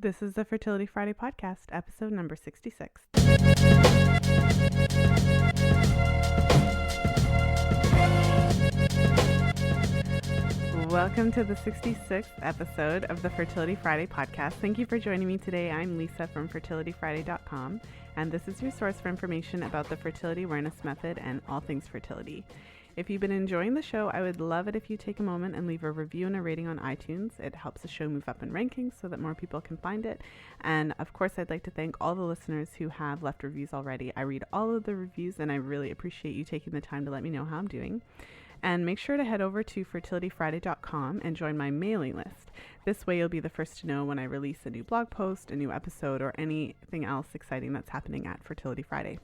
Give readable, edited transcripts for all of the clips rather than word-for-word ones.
This is the Fertility Friday podcast, episode number 66. Welcome to the 66th episode of the Fertility Friday podcast. Thank you for joining me today. I'm Lisa from fertilityfriday.com, and this is your source for information about the fertility awareness method and all things fertility. If you've been enjoying the show, I would love it if you take a moment and leave a review and a rating on iTunes. It helps the show move up in rankings so that more people can find it. And of course, I'd like to thank all the listeners who have left reviews already. I read all of the reviews and I really appreciate you taking the time to let me know how I'm doing. And make sure to head over to fertilityfriday.com and join my mailing list. This way you'll be the first to know when I release a new blog post, a new episode, or anything else exciting that's happening at Fertility Friday.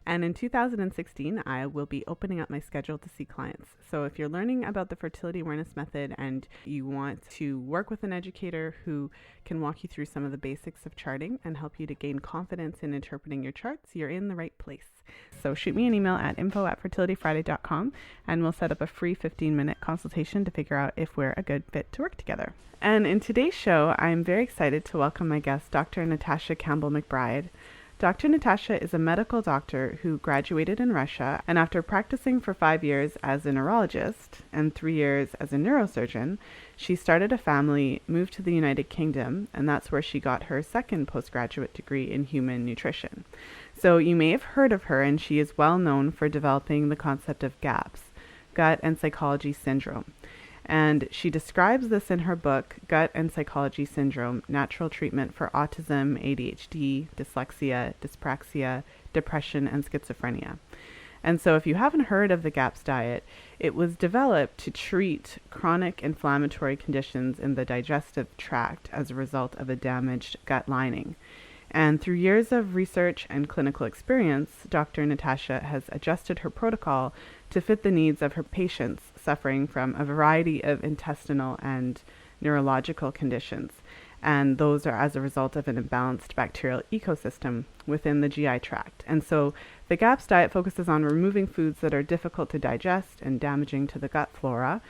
And in 2016, I will be opening up my schedule to see clients. So if you're learning about the fertility awareness method and you want to work with an educator who can walk you through some of the basics of charting and help you to gain confidence in interpreting your charts, you're in the right place. So shoot me an email at info@fertilityfriday.com and we'll set up a free 15-minute consultation to figure out if we're a good fit to work together. And in today's show, I'm very excited to welcome my guest, Dr. Natasha Campbell-Mcbride. Dr. Natasha is a medical doctor who graduated in Russia, and after practicing for 5 years as a neurologist and 3 years as a neurosurgeon, she started a family, moved to the United Kingdom, and that's where she got her second postgraduate degree in human nutrition. So you may have heard of her, and she is well known for developing the concept of GAPS, gut and psychology syndrome. And she describes this in her book, Gut and Psychology Syndrome, Natural Treatment for Autism, ADHD, Dyslexia, Dyspraxia, Depression, and Schizophrenia. And so if you haven't heard of the GAPS diet, it was developed to treat chronic inflammatory conditions in the digestive tract as a result of a damaged gut lining. And through years of research and clinical experience, Dr. Natasha has adjusted her protocol to fit the needs of her patients suffering from a variety of intestinal and neurological conditions. And those are as a result of an imbalanced bacterial ecosystem within the GI tract. And so the GAPS diet focuses on removing foods that are difficult to digest and damaging to the gut flora,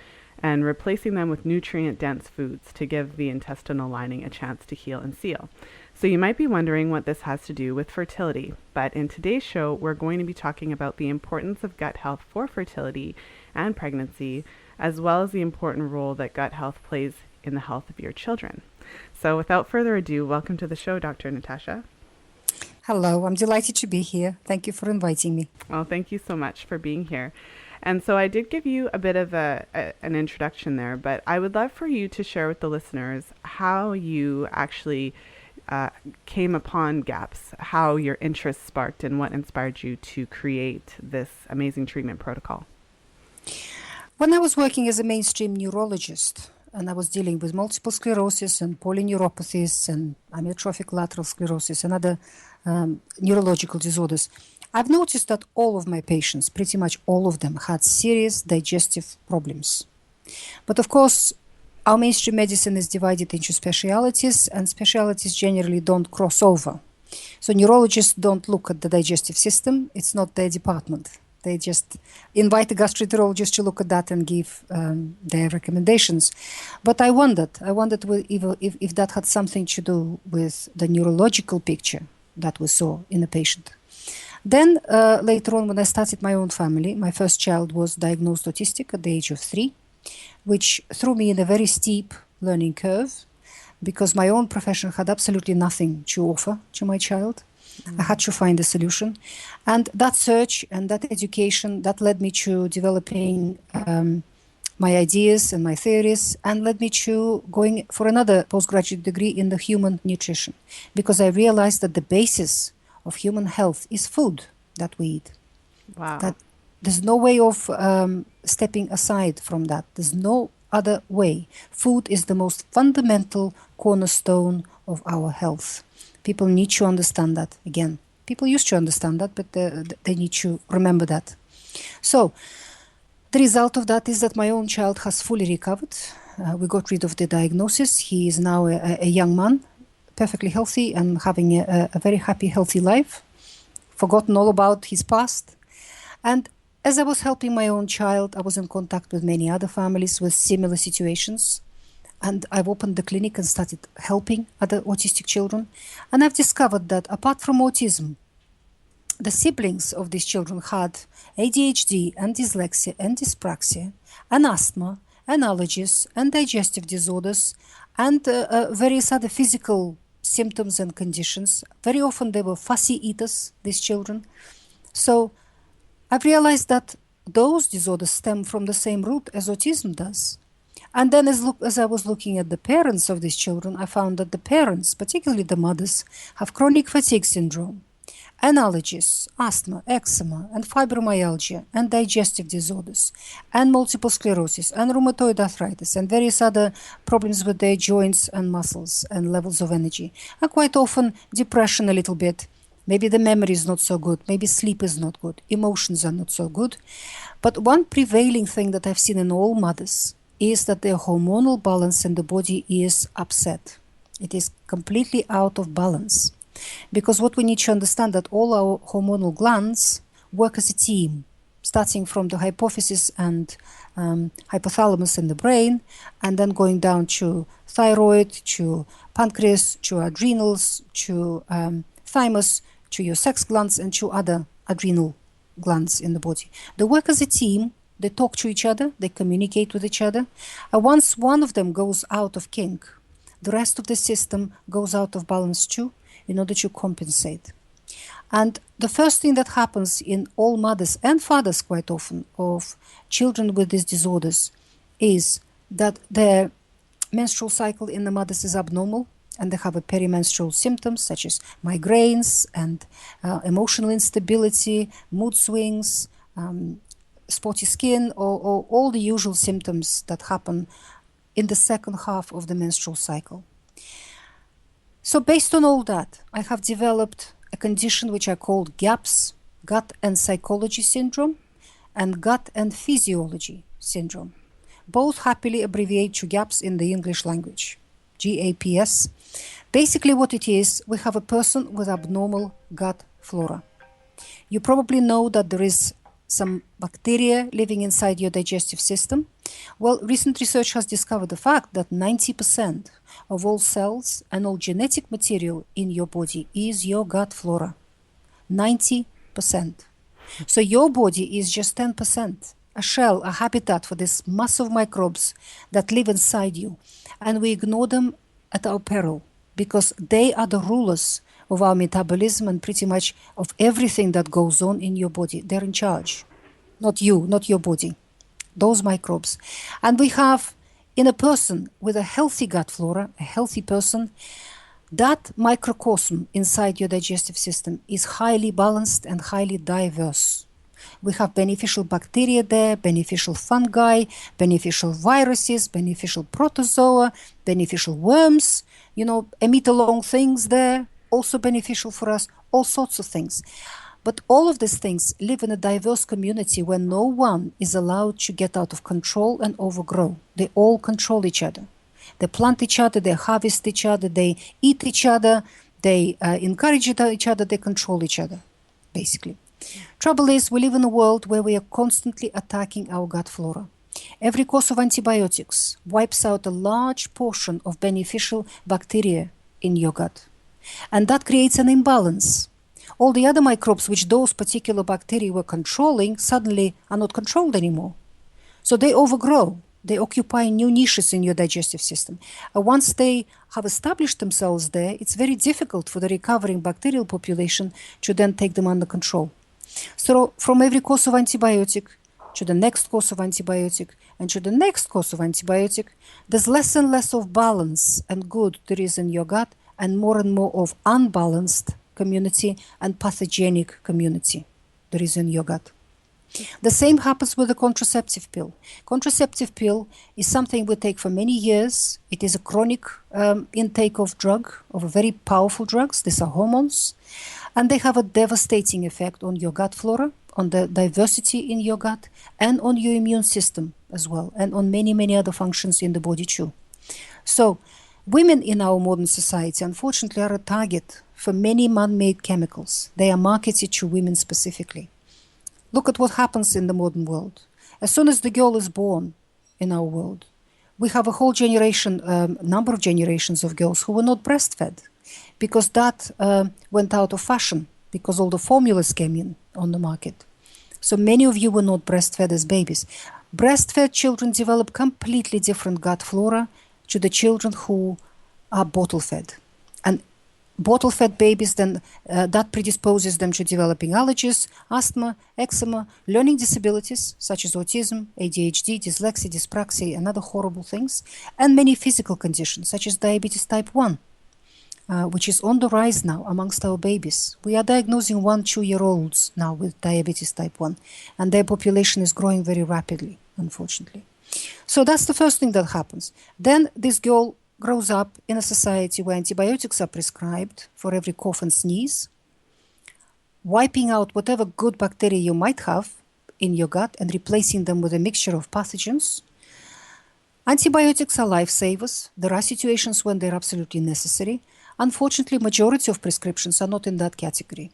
and replacing them with nutrient-dense foods to give the intestinal lining a chance to heal and seal. So you might be wondering what this has to do with fertility, but in today's show, we're going to be talking about the importance of gut health for fertility and pregnancy, as well as the important role that gut health plays in the health of your children. So without further ado, welcome to the show, Dr. Natasha. Hello, I'm delighted to be here. Thank you for inviting me. Well, thank you so much for being here. And so I did give you a bit of an introduction there, but I would love for you to share with the listeners how you actually came upon GAPS, how your interest sparked, and what inspired you to create this amazing treatment protocol. When I was working as a mainstream neurologist, and I was dealing with multiple sclerosis and polyneuropathies and amyotrophic lateral sclerosis and other neurological disorders, I've noticed that all of my patients, pretty much all of them, had serious digestive problems. But of course, our mainstream medicine is divided into specialities, and specialities generally don't cross over. So neurologists don't look at the digestive system. It's not their department. They just invite a gastroenterologist to look at that and give their recommendations. But I wondered if that had something to do with the neurological picture that we saw in a patient. Then later on, when I started my own family, my first child was diagnosed autistic at the age of 3, which threw me in a very steep learning curve because my own profession had absolutely nothing to offer to my child. I had to find a solution. And that search and that education, that led me to developing my ideas and my theories, and led me to going for another postgraduate degree in the human nutrition, because I realized that the basis of human health is food that we eat. Wow. That there's no way of stepping aside from that. There's no other way. Food is the most fundamental cornerstone of our health. People need to understand that. Again, people used to understand that, but they need to remember that. So the result of that is that my own child has fully recovered. We got rid of the diagnosis. He is now a young man, perfectly healthy and having a very happy, healthy life, forgotten all about his past. And as I was helping my own child, I was in contact with many other families with similar situations. and I've opened the clinic and started helping other autistic children. And I've discovered that apart from autism, the siblings of these children had ADHD and dyslexia and dyspraxia and asthma and allergies and digestive disorders and various other physical symptoms and conditions. Very often they were fussy eaters, these children. So I've realized that those disorders stem from the same root as autism does. And then as I was looking at the parents of these children, I found that the parents, particularly the mothers, have chronic fatigue syndrome, and allergies, asthma, eczema, and fibromyalgia, and digestive disorders, and multiple sclerosis, and rheumatoid arthritis, and various other problems with their joints and muscles and levels of energy. And quite often, depression a little bit. Maybe the memory is not so good. Maybe sleep is not good. Emotions are not so good. But one prevailing thing that I've seen in all mothers is that their hormonal balance in the body is upset. It is completely out of balance. Because what we need to understand that all our hormonal glands work as a team, starting from the hypophysis and hypothalamus in the brain, and then going down to thyroid, to pancreas, to adrenals, to thymus, to your sex glands, and to other adrenal glands in the body. They work as a team, they talk to each other, they communicate with each other. And once one of them goes out of kink, the rest of the system goes out of balance too, in order to compensate. And the first thing that happens in all mothers and fathers quite often of children with these disorders is that their menstrual cycle in the mothers is abnormal, and they have a perimenstrual symptoms such as migraines and emotional instability, mood swings, spotty skin, or all the usual symptoms that happen in the second half of the menstrual cycle. So based on all that, I have developed a condition which I called GAPS, Gut and Psychology Syndrome, and Gut and Physiology Syndrome. Both happily abbreviate to GAPS in the English language, GAPS. Basically what it is, we have a person with abnormal gut flora. You probably know that there is some bacteria living inside your digestive system. Well, recent research has discovered the fact that 90% of all cells and all genetic material in your body is your gut flora. 90%. So your body is just 10%, a shell, a habitat for this mass of microbes that live inside you. And we ignore them at our peril because they are the rulers of our metabolism and pretty much of everything that goes on in your body. They're in charge. Not you, not your body. Those microbes. And we have in a person with a healthy gut flora, a healthy person, that microcosm inside your digestive system is highly balanced and highly diverse. We have beneficial bacteria there, beneficial fungi, beneficial viruses, beneficial protozoa, beneficial worms, emit-along things there, also beneficial for us, all sorts of things. But all of these things live in a diverse community where no one is allowed to get out of control and overgrow. They all control each other. They plant each other, they harvest each other, they eat each other, they encourage each other, they control each other, basically. Trouble is, we live in a world where we are constantly attacking our gut flora. Every course of antibiotics wipes out a large portion of beneficial bacteria in your gut. And that creates an imbalance. All the other microbes which those particular bacteria were controlling suddenly are not controlled anymore. So they overgrow. They occupy new niches in your digestive system. And once they have established themselves there, it's very difficult for the recovering bacterial population to then take them under control. So from every course of antibiotic to the next course of antibiotic and to the next course of antibiotic, there's less and less of balance and good there is in your gut and more of unbalanced community and pathogenic community there is in your gut. The same happens with the contraceptive pill. Contraceptive pill is something we take for many years. It is a chronic intake of very powerful drugs. These are hormones. And they have a devastating effect on your gut flora, on the diversity in your gut, and on your immune system as well, and on many, many other functions in the body too. So women in our modern society, unfortunately, are a target for many man-made chemicals. They are marketed to women specifically. Look at what happens in the modern world. As soon as the girl is born in our world, we have a whole generation, number of generations of girls who were not breastfed because that went out of fashion because all the formulas came in on the market. So many of you were not breastfed as babies. Breastfed children develop completely different gut flora to the children who are bottle-fed. And bottle-fed babies, then that predisposes them to developing allergies, asthma, eczema, learning disabilities such as autism, ADHD, dyslexia, dyspraxia, and other horrible things, and many physical conditions such as diabetes type 1, which is on the rise now amongst our babies. We are diagnosing 1-2-year-olds now with diabetes type 1, and their population is growing very rapidly, unfortunately. So that's the first thing that happens. Then this girl grows up in a society where antibiotics are prescribed for every cough and sneeze, wiping out whatever good bacteria you might have in your gut and replacing them with a mixture of pathogens. Antibiotics are lifesavers. There are situations when they're absolutely necessary. Unfortunately, majority of prescriptions are not in that category.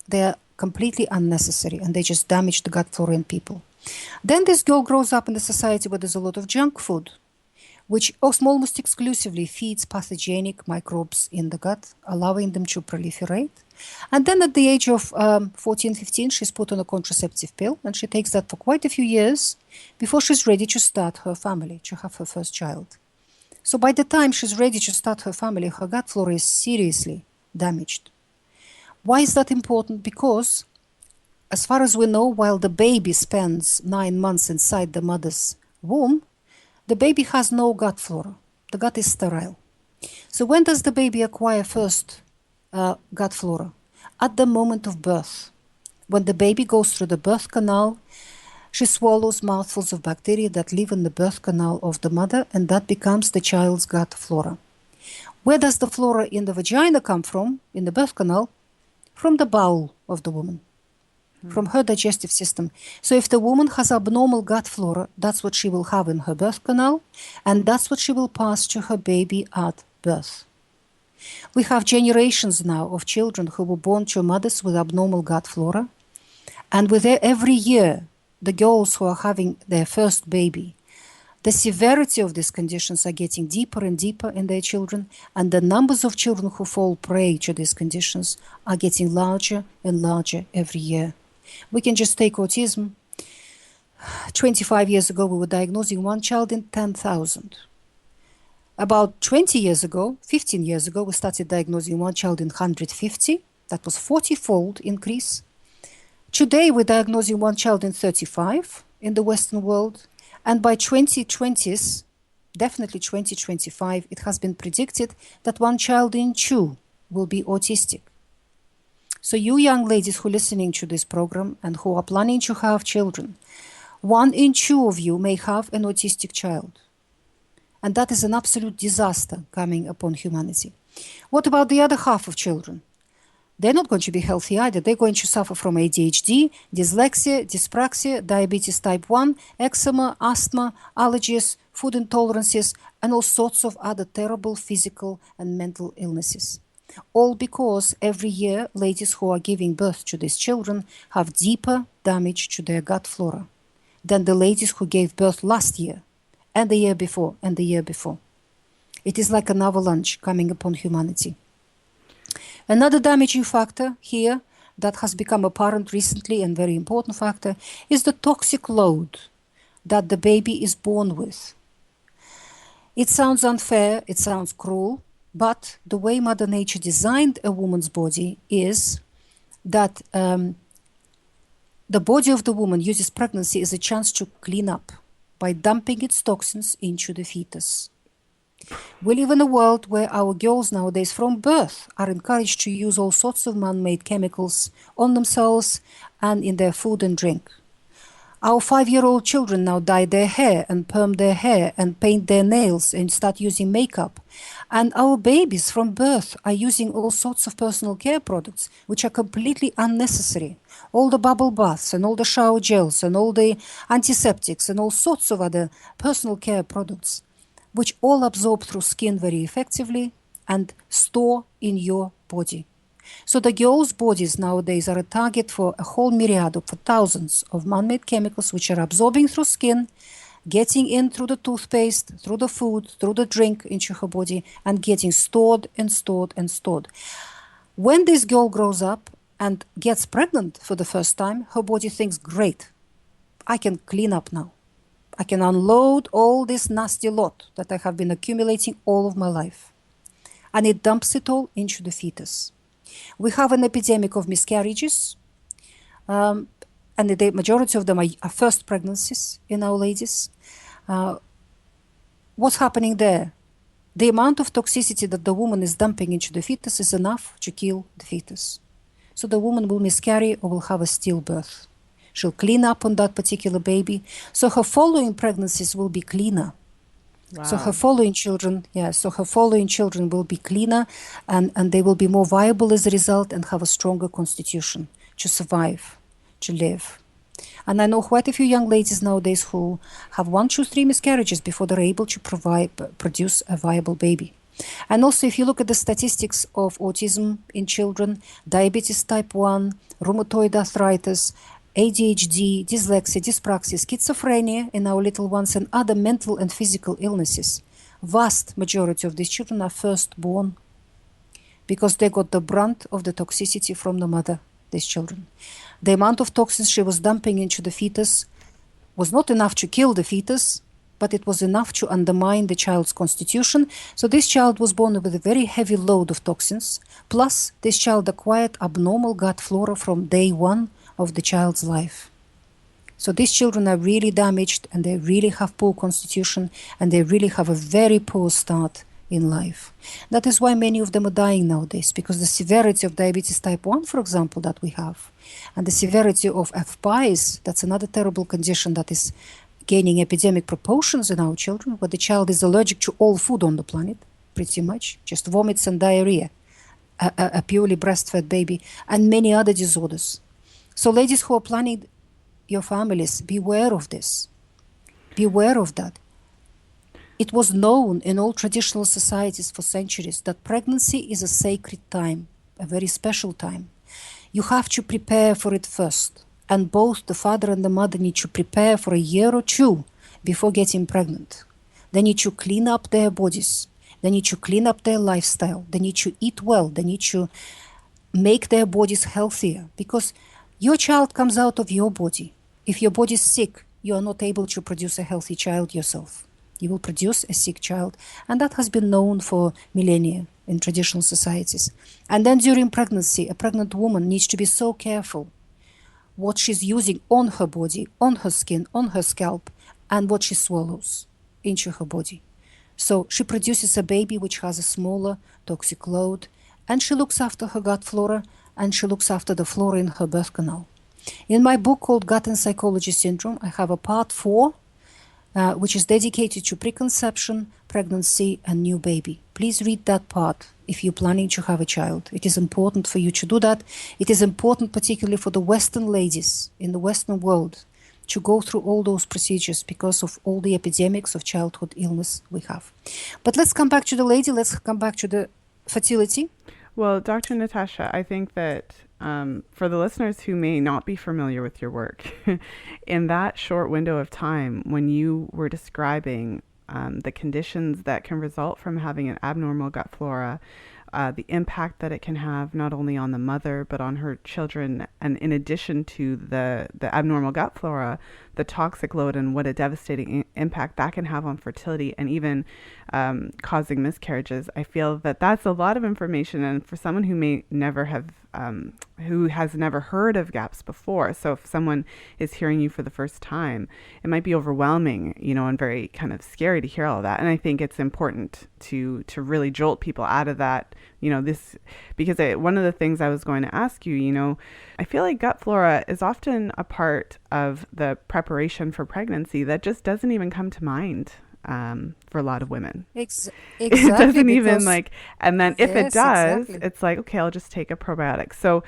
They are completely unnecessary and they just damage the gut flora in people. Then this girl grows up in a society where there's a lot of junk food, which almost exclusively feeds pathogenic microbes in the gut, allowing them to proliferate. And then at the age of 14, 15, she's put on a contraceptive pill, and she takes that for quite a few years before she's ready to start her family, to have her first child. So by the time she's ready to start her family, her gut flora is seriously damaged. Why is that important? Because, as far as we know, while the baby spends 9 months inside the mother's womb, the baby has no gut flora. The gut is sterile. So when does the baby acquire first gut flora? At the moment of birth. When the baby goes through the birth canal, she swallows mouthfuls of bacteria that live in the birth canal of the mother, and that becomes the child's gut flora. Where does the flora in the vagina come from, in the birth canal? From the bowel of the woman, from her digestive system. So if the woman has abnormal gut flora, that's what she will have in her birth canal, and that's what she will pass to her baby at birth. We have generations now of children who were born to mothers with abnormal gut flora, and with every year, the girls who are having their first baby, the severity of these conditions are getting deeper and deeper in their children, and the numbers of children who fall prey to these conditions are getting larger and larger every year. We can just take autism. 25 years ago, we were diagnosing one child in 10,000. About 20 years ago, 15 years ago, we started diagnosing one child in 150. That was 40-fold increase. Today, we're diagnosing one child in 35 in the Western world. And by 2020s, definitely 2025, it has been predicted that one child in 2 will be autistic. So you young ladies who are listening to this program and who are planning to have children, 1 in 2 of you may have an autistic child. And that is an absolute disaster coming upon humanity. What about the other half of children? They're not going to be healthy either. They're going to suffer from ADHD, dyslexia, dyspraxia, diabetes type 1, eczema, asthma, allergies, food intolerances, and all sorts of other terrible physical and mental illnesses. All because every year, ladies who are giving birth to these children have deeper damage to their gut flora than the ladies who gave birth last year, and the year before, and the year before. It is like an avalanche coming upon humanity. Another damaging factor here that has become apparent recently and very important factor is the toxic load that the baby is born with. It sounds unfair, it sounds cruel, but the way Mother Nature designed a woman's body is that the body of the woman uses pregnancy as a chance to clean up by dumping its toxins into the fetus. We live in a world where our girls nowadays from birth are encouraged to use all sorts of man-made chemicals on themselves and in their food and drink. Our 5-year-old children now dye their hair and perm their hair and paint their nails and start using makeup. And our babies from birth are using all sorts of personal care products which are completely unnecessary. All the bubble baths and all the shower gels and all the antiseptics and all sorts of other personal care products, which all absorb through skin very effectively and store in your body. So the girls' bodies nowadays are a target for a whole myriad of thousands of man-made chemicals which are absorbing through skin getting in through the toothpaste, through the food, through the drink into her body, and getting stored and stored and stored. When this girl grows up and gets pregnant for the first time, her body thinks, great, I can clean up now. I can unload all this nasty lot that I have been accumulating all of my life. And it dumps it all into the fetus. We have an epidemic of miscarriages, and the majority of them are first pregnancies in our ladies. What's happening there? The amount of toxicity that the woman is dumping into the fetus is enough to kill the fetus. So the woman will miscarry or will have a stillbirth. She'll clean up on that particular baby. So her following pregnancies will be cleaner. Wow. So her following children will be cleaner, and they will be more viable as a result and have a stronger constitution to survive, to live. And I know quite a few young ladies nowadays who have 1, 2, 3 miscarriages before they're able to produce a viable baby. And also, if you look at the statistics of autism in children, diabetes type 1, rheumatoid arthritis, ADHD, dyslexia, dyspraxia, schizophrenia in our little ones, and other mental and physical illnesses, vast majority of these children are firstborn because they got the brunt of the toxicity from the mother, these children. The amount of toxins she was dumping into the fetus was not enough to kill the fetus, but it was enough to undermine the child's constitution. So this child was born with a very heavy load of toxins, plus this child acquired abnormal gut flora from day one of the child's life. So these children are really damaged, and they really have poor constitution, and they really have a very poor start in life. That is why many of them are dying nowadays, because the severity of diabetes type 1, for example, that we have, and the severity of FFPs, that's another terrible condition that is gaining epidemic proportions in our children, where the child is allergic to all food on the planet, pretty much, just vomits and diarrhea, a purely breastfed baby, and many other disorders. So ladies who are planning your families, beware of this. Beware of that. It was known in all traditional societies for centuries that pregnancy is a sacred time, a very special time. You have to prepare for it first. And both the father and the mother need to prepare for a year or 2 before getting pregnant. They need to clean up their bodies. They need to clean up their lifestyle. They need to eat well. They need to make their bodies healthier, because your child comes out of your body. If your body is sick, you are not able to produce a healthy child yourself. You will produce a sick child. And that has been known for millennia in traditional societies. And then during pregnancy, a pregnant woman needs to be so careful what she's using on her body, on her skin, on her scalp, and what she swallows into her body. So she produces a baby which has a smaller toxic load, and she looks after her gut flora, and she looks after the flora in her birth canal. In my book called Gut and Psychology Syndrome, I have a part 4, which is dedicated to preconception, pregnancy, and new baby. Please read that part if you're planning to have a child. It is important for you to do that. It is important particularly for the Western ladies in the Western world to go through all those procedures because of all the epidemics of childhood illness we have. But let's come back to the lady. Let's come back to the fertility. Well, Dr. Natasha, I think that for the listeners who may not be familiar with your work, in that short window of time when you were describing the conditions that can result from having an abnormal gut flora, the impact that it can have not only on the mother but on her children, and in addition to the abnormal gut flora, the toxic load and what a devastating impact that can have on fertility and even causing miscarriages. I feel that that's a lot of information, and for someone who may never have who has never heard of GAPS before, so if someone is hearing you for the first time, it might be overwhelming, and very kind of scary to hear all that. And I think it's important to really jolt people out of that, this, because one of the things I was going to ask you, I feel like gut flora is often a part of the preparation for pregnancy that just doesn't even come to mind for a lot of women. Exactly. It doesn't even and then if it does, exactly. It's like, okay, I'll just take a probiotic. So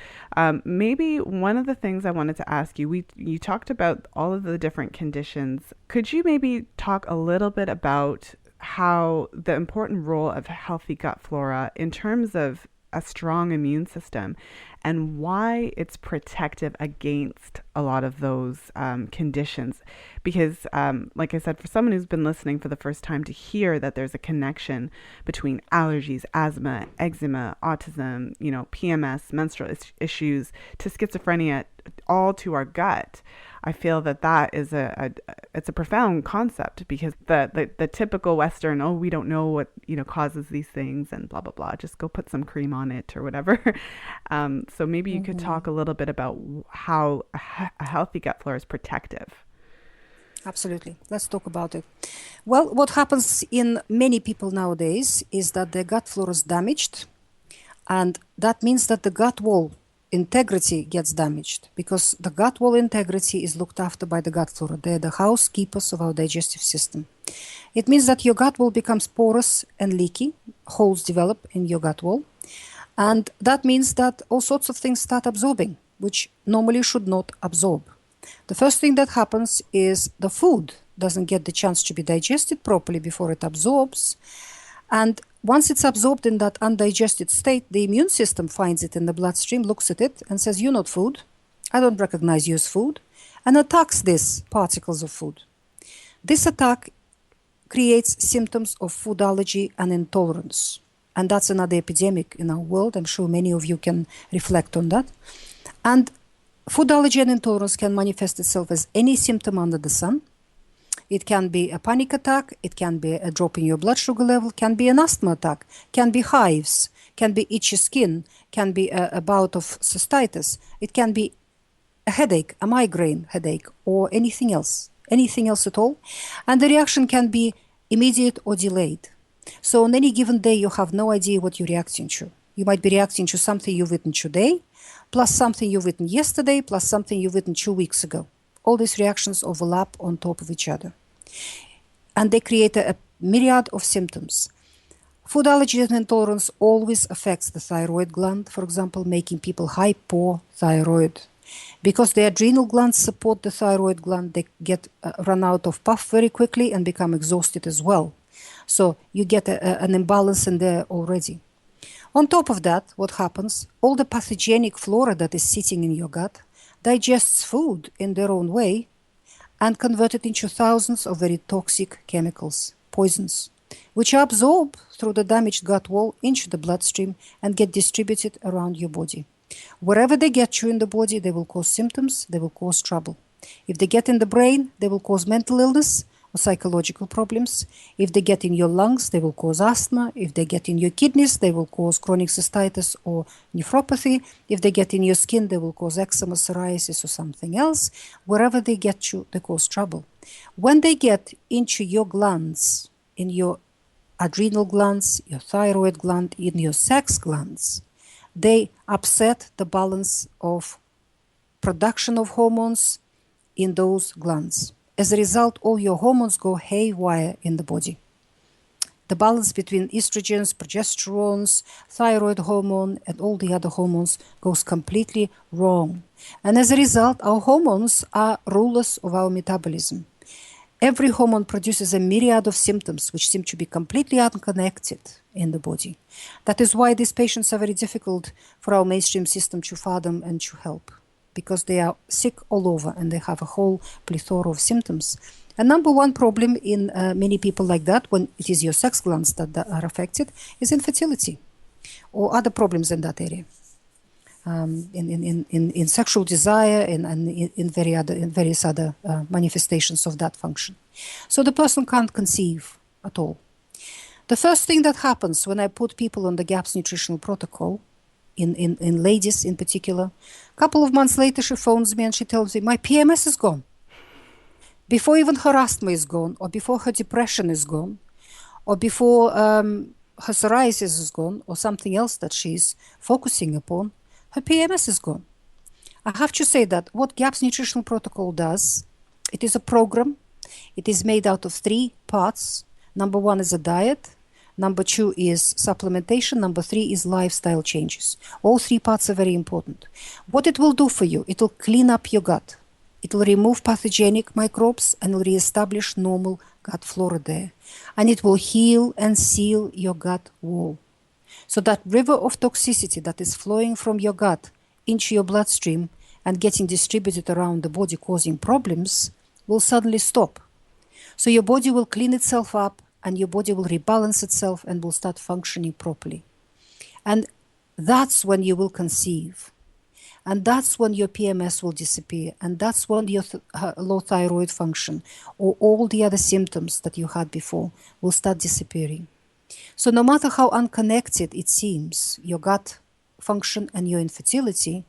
maybe one of the things I wanted to ask you, you talked about all of the different conditions. Could you maybe talk a little bit about how the important role of healthy gut flora in terms of a strong immune system, and why it's protective against a lot of those conditions. Because, like I said, for someone who's been listening for the first time, to hear that there's a connection between allergies, asthma, eczema, autism, PMS, menstrual issues, to schizophrenia, all to our gut, I feel that is it's a profound concept, because the typical Western, oh, we don't know what causes these things and blah blah blah, just go put some cream on it or whatever. So maybe you could talk a little bit about how a healthy gut flora is protective. Absolutely. Let's talk about it. Well, what happens in many people nowadays is that their gut flora is damaged, and that means that the gut wall integrity gets damaged, because the gut wall integrity is looked after by the gut flora. They're the housekeepers of our digestive system. It means that your gut wall becomes porous and leaky, holes develop in your gut wall, and that means that all sorts of things start absorbing, which normally should not absorb. The first thing that happens is the food doesn't get the chance to be digested properly before it absorbs. And once it's absorbed in that undigested state, the immune system finds it in the bloodstream, looks at it and says, "You're not food. I don't recognize you as food," and attacks these particles of food. This attack creates symptoms of food allergy and intolerance. And that's another epidemic in our world. I'm sure many of you can reflect on that. And food allergy and intolerance can manifest itself as any symptom under the sun. It can be a panic attack, it can be a drop in your blood sugar level, can be an asthma attack, can be hives, can be itchy skin, can be a bout of cystitis. It can be a headache, a migraine headache, or anything else at all. And the reaction can be immediate or delayed. So on any given day, you have no idea what you're reacting to. You might be reacting to something you've eaten today, plus something you've eaten yesterday, plus something you've eaten 2 weeks ago. All these reactions overlap on top of each other. And they create a myriad of symptoms. Food allergy and intolerance always affects the thyroid gland, for example, making people hypothyroid. Because the adrenal glands support the thyroid gland, they get run out of puff very quickly and become exhausted as well. So you get an imbalance in there already. On top of that, what happens? All the pathogenic flora that is sitting in your gut digests food in their own way and convert it into thousands of very toxic chemicals, poisons, which are absorbed through the damaged gut wall into the bloodstream and get distributed around your body. Wherever they get you in the body, they will cause symptoms, they will cause trouble. If they get in the brain, they will cause mental illness or psychological problems. If they get in your lungs, they will cause asthma. If they get in your kidneys, they will cause chronic cystitis or nephropathy. If they get in your skin, they will cause eczema, psoriasis, or something else. Wherever they get you, they cause trouble. When they get into your glands, in your adrenal glands, your thyroid gland, in your sex glands, they upset the balance of production of hormones in those glands. As a result, all your hormones go haywire in the body. The balance between estrogens, progesterones, thyroid hormone, and all the other hormones goes completely wrong. And as a result, our hormones are rulers of our metabolism. Every hormone produces a myriad of symptoms which seem to be completely unconnected in the body. That is why these patients are very difficult for our mainstream system to fathom and to help, because they are sick all over and they have a whole plethora of symptoms. And number one problem in many people like that, when it is your sex glands that are affected, is infertility or other problems in that area. In sexual desire and in various other manifestations of that function. So the person can't conceive at all. The first thing that happens when I put people on the GAPS nutritional protocol, in ladies in particular, a couple of months later she phones me and she tells me, my PMS is gone. Before even her asthma is gone, or before her depression is gone, or before her psoriasis is gone, or something else that she's focusing upon, her PMS is gone. I have to say that what GAPS nutritional protocol does, it is a program. It is made out of 3 parts. Number 1 is a diet. Number 2 is supplementation. Number 3 is lifestyle changes. All 3 parts are very important. What it will do for you, it will clean up your gut. It will remove pathogenic microbes and will reestablish normal gut flora there. And it will heal and seal your gut wall. So that river of toxicity that is flowing from your gut into your bloodstream and getting distributed around the body causing problems will suddenly stop. So your body will clean itself up and your body will rebalance itself and will start functioning properly. And that's when you will conceive. And that's when your PMS will disappear. And that's when your low thyroid function or all the other symptoms that you had before will start disappearing. So no matter how unconnected it seems, your gut function and your infertility,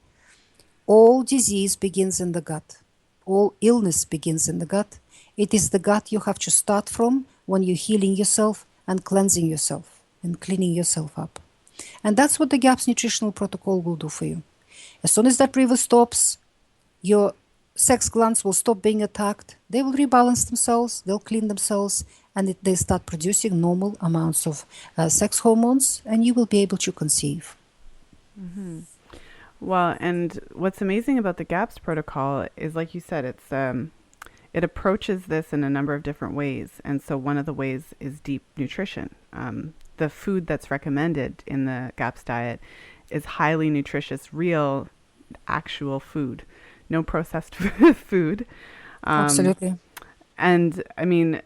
all disease begins in the gut. All illness begins in the gut. It is the gut you have to start from when you're healing yourself and cleansing yourself and cleaning yourself up. And that's what the GAPS nutritional protocol will do for you. As soon as that river stops, your sex glands will stop being attacked. They will rebalance themselves, they'll clean themselves, and they start producing normal amounts of sex hormones, and you will be able to conceive. Mm-hmm. Well, and what's amazing about the GAPS protocol is, like you said, it approaches this in a number of different ways. And so one of the ways is deep nutrition. The food that's recommended in the GAPS diet is highly nutritious, real, actual food, no processed food. Absolutely. And I mean,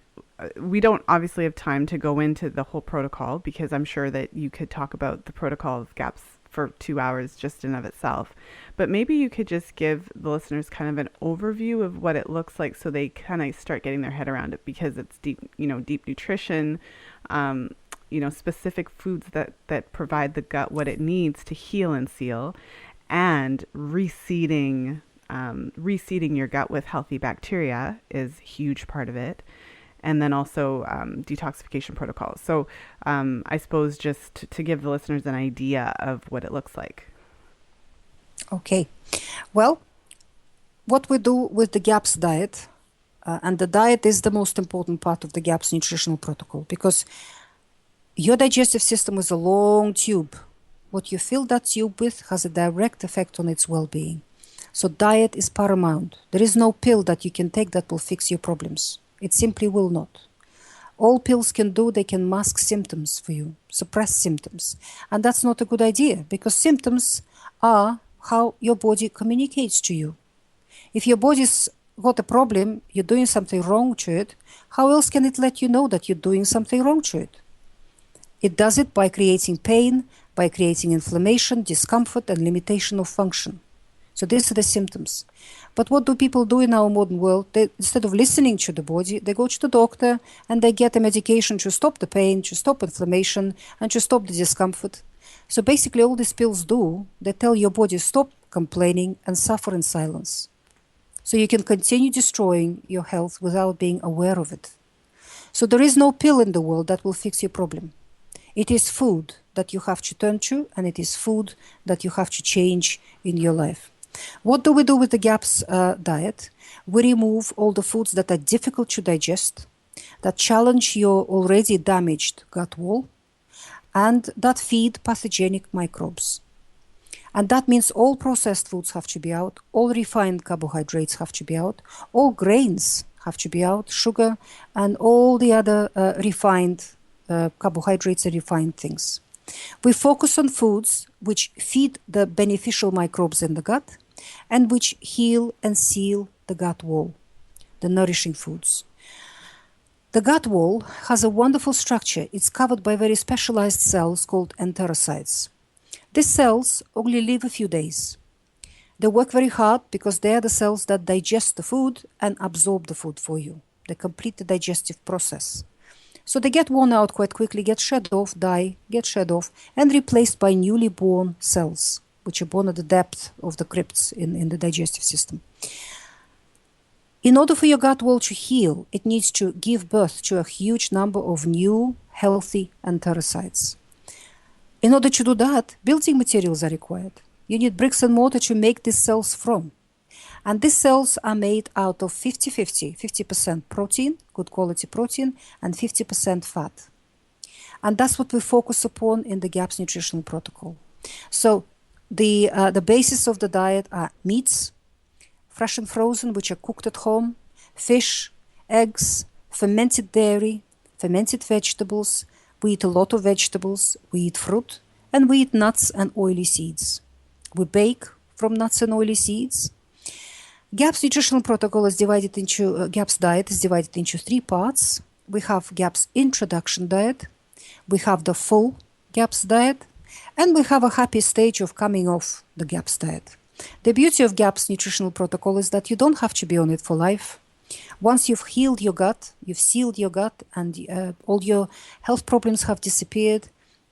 we don't obviously have time to go into the whole protocol, because I'm sure that you could talk about the protocol of GAPS for 2 hours just in of itself. But maybe you could just give the listeners kind of an overview of what it looks like so they kind of start getting their head around it, because it's deep nutrition, specific foods that provide the gut what it needs to heal and seal, and reseeding your gut with healthy bacteria is a huge part of it. And then also detoxification protocols. So I suppose just to give the listeners an idea of what it looks like. Okay. Well, what we do with the GAPS diet, and the diet is the most important part of the GAPS nutritional protocol, because your digestive system is a long tube. What you fill that tube with has a direct effect on its well-being. So diet is paramount. There is no pill that you can take that will fix your problems. It simply will not. All pills can do, they can mask symptoms for you, suppress symptoms. And that's not a good idea, because symptoms are how your body communicates to you. If your body's got a problem, you're doing something wrong to it, how else can it let you know that you're doing something wrong to it? It does it by creating pain, by creating inflammation, discomfort, and limitation of function. So these are the symptoms. But what do people do in our modern world? They, instead of listening to the body, they go to the doctor and they get a medication to stop the pain, to stop inflammation, and to stop the discomfort. So basically all these pills do, they tell your body stop complaining and suffer in silence. So you can continue destroying your health without being aware of it. So there is no pill in the world that will fix your problem. It is food that you have to turn to, and it is food that you have to change in your life. What do we do with the GAPS diet? We remove all the foods that are difficult to digest, that challenge your already damaged gut wall, and that feed pathogenic microbes. And that means all processed foods have to be out, all refined carbohydrates have to be out, all grains have to be out, sugar, and all the other refined carbohydrates and refined things. We focus on foods which feed the beneficial microbes in the gut and which heal and seal the gut wall, the nourishing foods. The gut wall has a wonderful structure. It's covered by very specialized cells called enterocytes. These cells only live a few days. They work very hard because they are the cells that digest the food and absorb the food for you. They complete the digestive process. So they get worn out quite quickly, get shed off, die, get shed off, and replaced by newly born cells, which are born at the depth of the crypts in the digestive system. In order for your gut wall to heal, it needs to give birth to a huge number of new, healthy enterocytes. In order to do that, building materials are required. You need bricks and mortar to make these cells from. And these cells are made out of 50-50, 50% protein, good quality protein, and 50% fat. And that's what we focus upon in the GAPS nutritional protocol. So the basis of the diet are meats, fresh and frozen, which are cooked at home, fish, eggs, fermented dairy, fermented vegetables. We eat a lot of vegetables, we eat fruit, and we eat nuts and oily seeds. We bake from nuts and oily seeds. GAPS nutritional protocol is divided into, GAPS diet is divided into 3 parts. We have GAPS introduction diet, we have the full GAPS diet, and we have a happy stage of coming off the GAPS diet. The beauty of GAPS nutritional protocol is that you don't have to be on it for life. Once you've healed your gut, you've sealed your gut, and all your health problems have disappeared,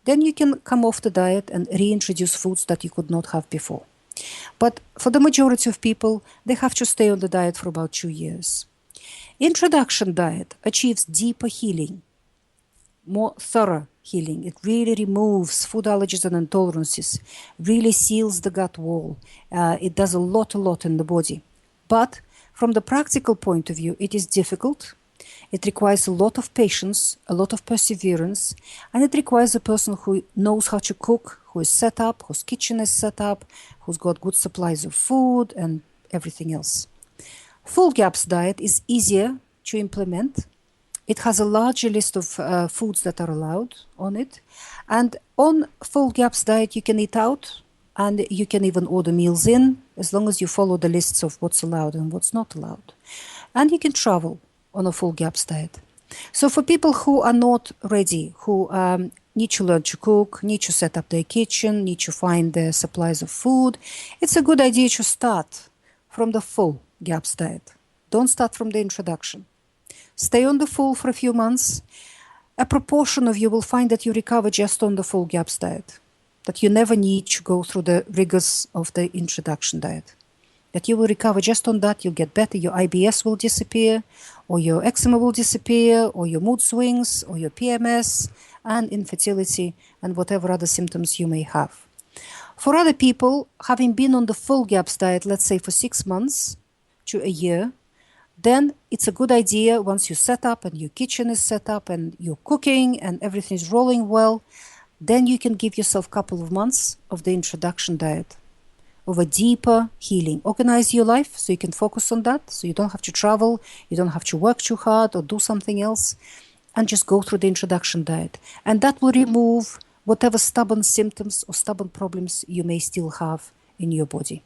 then you can come off the diet and reintroduce foods that you could not have before. But for the majority of people, they have to stay on the diet for about 2 years. Introduction diet achieves deeper healing, more thorough healing. It really removes food allergies and intolerances, really seals the gut wall. It does a lot in the body. But from the practical point of view, it is difficult. It requires a lot of patience, a lot of perseverance, and it requires a person who knows how to cook, who is set up, whose kitchen is set up, who's got good supplies of food and everything else. Full GAPS diet is easier to implement. It has a larger list of foods that are allowed on it. And on full GAPS diet, you can eat out and you can even order meals in as long as you follow the lists of what's allowed and what's not allowed. And you can travel on a full GAPS diet. So for people who are not ready, who need to learn to cook, need to set up their kitchen, need to find their supplies of food, it's a good idea to start from the full GAPS diet. Don't start from the introduction. Stay on the full for a few months. A proportion of you will find that you recover just on the full GAPS diet, that you never need to go through the rigors of the introduction diet. That you will recover just on that, you'll get better, your IBS will disappear, or your eczema will disappear, or your mood swings, or your PMS, and infertility, and whatever other symptoms you may have. For other people, having been on the full GAPS diet, let's say for 6 months to a year, then it's a good idea once you set up and your kitchen is set up and you're cooking and everything is rolling well, then you can give yourself a couple of months of the introduction diet, of a deeper healing. Organize your life so you can focus on that, so you don't have to travel, you don't have to work too hard or do something else, and just go through the introduction diet. And that will remove whatever stubborn symptoms or stubborn problems you may still have in your body.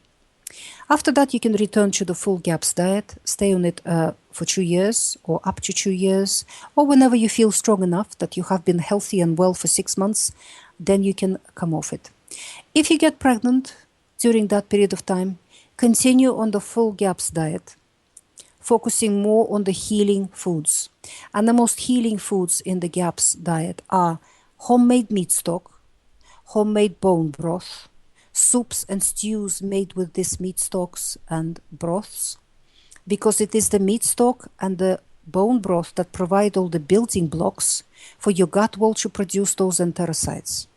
After that, you can return to the full GAPS diet, stay on it for 2 years or up to 2 years, or whenever you feel strong enough that you have been healthy and well for 6 months, then you can come off it. If you get pregnant during that period of time, continue on the full GAPS diet, focusing more on the healing foods. And the most healing foods in the GAPS diet are homemade meat stock, homemade bone broth, soups and stews made with these meat stocks and broths, because it is the meat stock and the bone broth that provide all the building blocks for your gut wall to produce those enterocytes.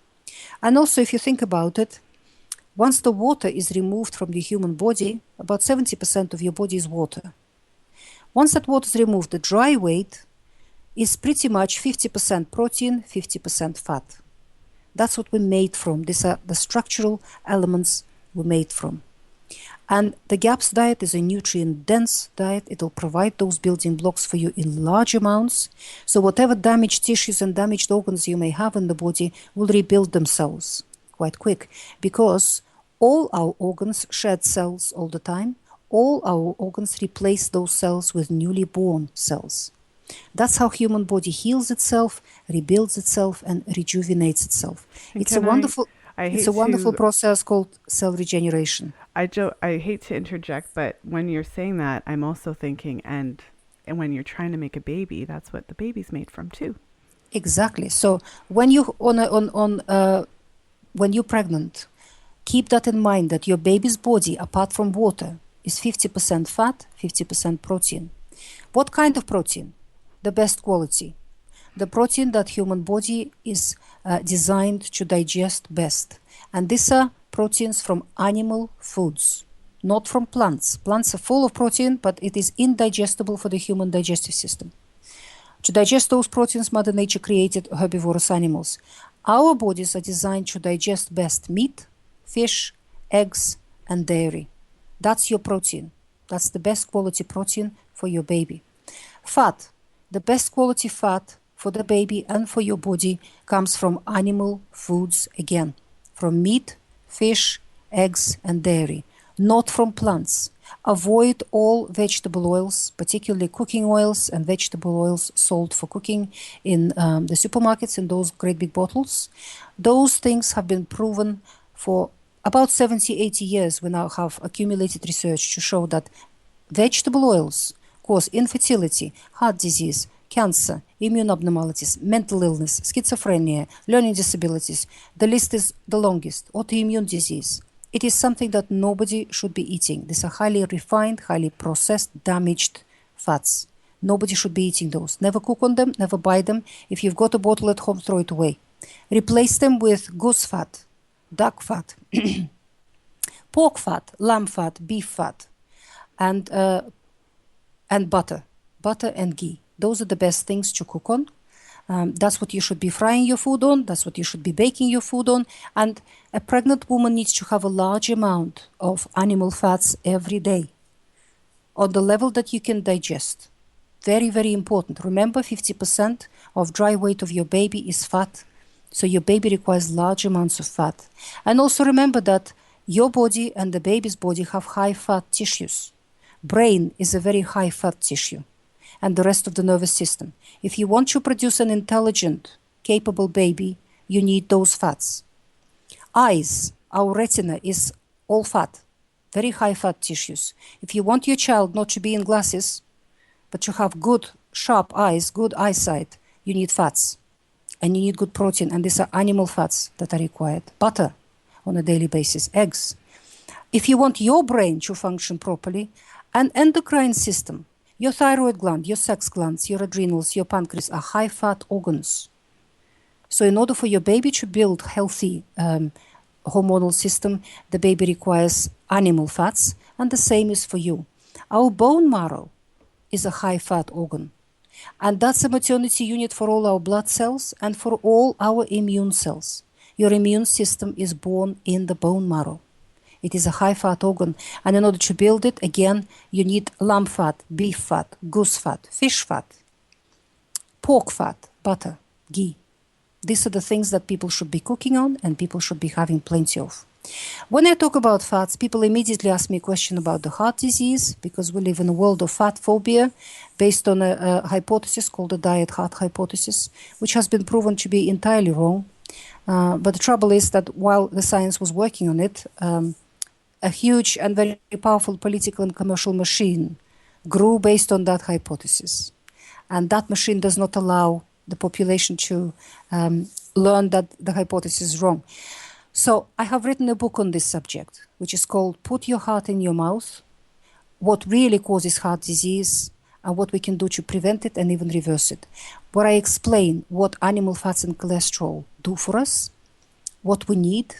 And also, if you think about it, once the water is removed from the human body, about 70% of your body is water. Once that water is removed, the dry weight is pretty much 50% protein, 50% fat. That's what we're made from. These are the structural elements we're made from. And the GAPS diet is a nutrient-dense diet. It'll provide those building blocks for you in large amounts. So whatever damaged tissues and damaged organs you may have in the body will rebuild themselves quite quick, because all our organs shed cells all the time. All our organs replace those cells with newly born cells. That's how human body heals itself, rebuilds itself, and rejuvenates itself. And it's a wonderful process called cell regeneration. I hate to interject, but when you're saying that, I'm also thinking, and when you're trying to make a baby, that's what the baby's made from too. Exactly. So when when you're pregnant, keep that in mind, that your baby's body, apart from water, is 50% fat, 50% protein. What kind of protein? The best quality. The protein that human body is designed to digest best. And these are proteins from animal foods, not from plants. Plants are full of protein, but it is indigestible for the human digestive system. To digest those proteins, Mother Nature created herbivorous animals. Our bodies are designed to digest best meat, fish, eggs, and dairy. That's your protein. That's the best quality protein for your baby. Fat. The best quality fat for the baby and for your body comes from animal foods again. From meat, fish, eggs, and dairy. not from plants. Avoid all vegetable oils, particularly cooking oils and vegetable oils sold for cooking in the supermarkets in those great big bottles. Those things have been proven for about 70, 80 years. We now have accumulated research to show that vegetable oils cause infertility, heart disease, cancer, immune abnormalities, mental illness, schizophrenia, learning disabilities. The list is the longest. Autoimmune disease. It is something that nobody should be eating. These are highly refined, highly processed, damaged fats. Nobody should be eating those. Never cook on them, never buy them. If you've got a bottle at home, throw it away. Replace them with goose fat, duck fat, pork fat, lamb fat, beef fat, and butter and ghee. Those are the best things to cook on. That's what you should be frying your food on. That's what you should be baking your food on. And a pregnant woman needs to have a large amount of animal fats every day on the level that you can digest. Very, very important. Remember, 50% of dry weight of your baby is fat. So your baby requires large amounts of fat. And also remember that your body and the baby's body have high fat tissues. Brain is a very high fat tissue, and the rest of the nervous system. If you want to produce an intelligent, capable baby, you need those fats. Eyes, our retina is all fat, very high fat tissues. If you want your child not to be in glasses, but to have good, sharp eyes, good eyesight, you need fats. And you need good protein, and these are animal fats that are required. Butter on a daily basis, eggs. If you want your brain to function properly, an endocrine system, your thyroid gland, your sex glands, your adrenals, your pancreas are high-fat organs. So in order for your baby to build healthy hormonal system, the baby requires animal fats, and the same is for you. Our bone marrow is a high-fat organ, and that's a maternity unit for all our blood cells and for all our immune cells. Your immune system is born in the bone marrow. It is a high-fat organ, and in order to build it, again, you need lamb fat, beef fat, goose fat, fish fat, pork fat, butter, ghee. These are the things that people should be cooking on and people should be having plenty of. When I talk about fats, people immediately ask me a question about the heart disease, because we live in a world of fat phobia based on a hypothesis called the diet heart hypothesis, which has been proven to be entirely wrong. But the trouble is that while the science was working on it, a huge and very powerful political and commercial machine grew based on that hypothesis. And that machine does not allow the population to learn that the hypothesis is wrong. So I have written a book on this subject, which is called Put Your Heart in Your Mouth, What Really Causes Heart Disease, and what we can do to prevent it and even reverse it, where I explain what animal fats and cholesterol do for us, what we need,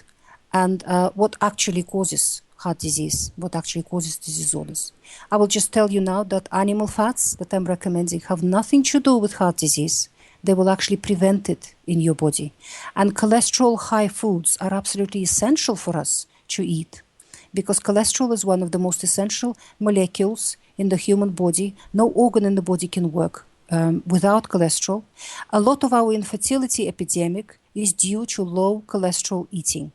and what actually causes heart disease, what actually causes these disorders. I will just tell you now that animal fats that I'm recommending have nothing to do with heart disease. They will actually prevent it in your body. And cholesterol-high foods are absolutely essential for us to eat, because cholesterol is one of the most essential molecules in the human body. No organ in the body can work without cholesterol. A lot of our infertility epidemic is due to low cholesterol eating.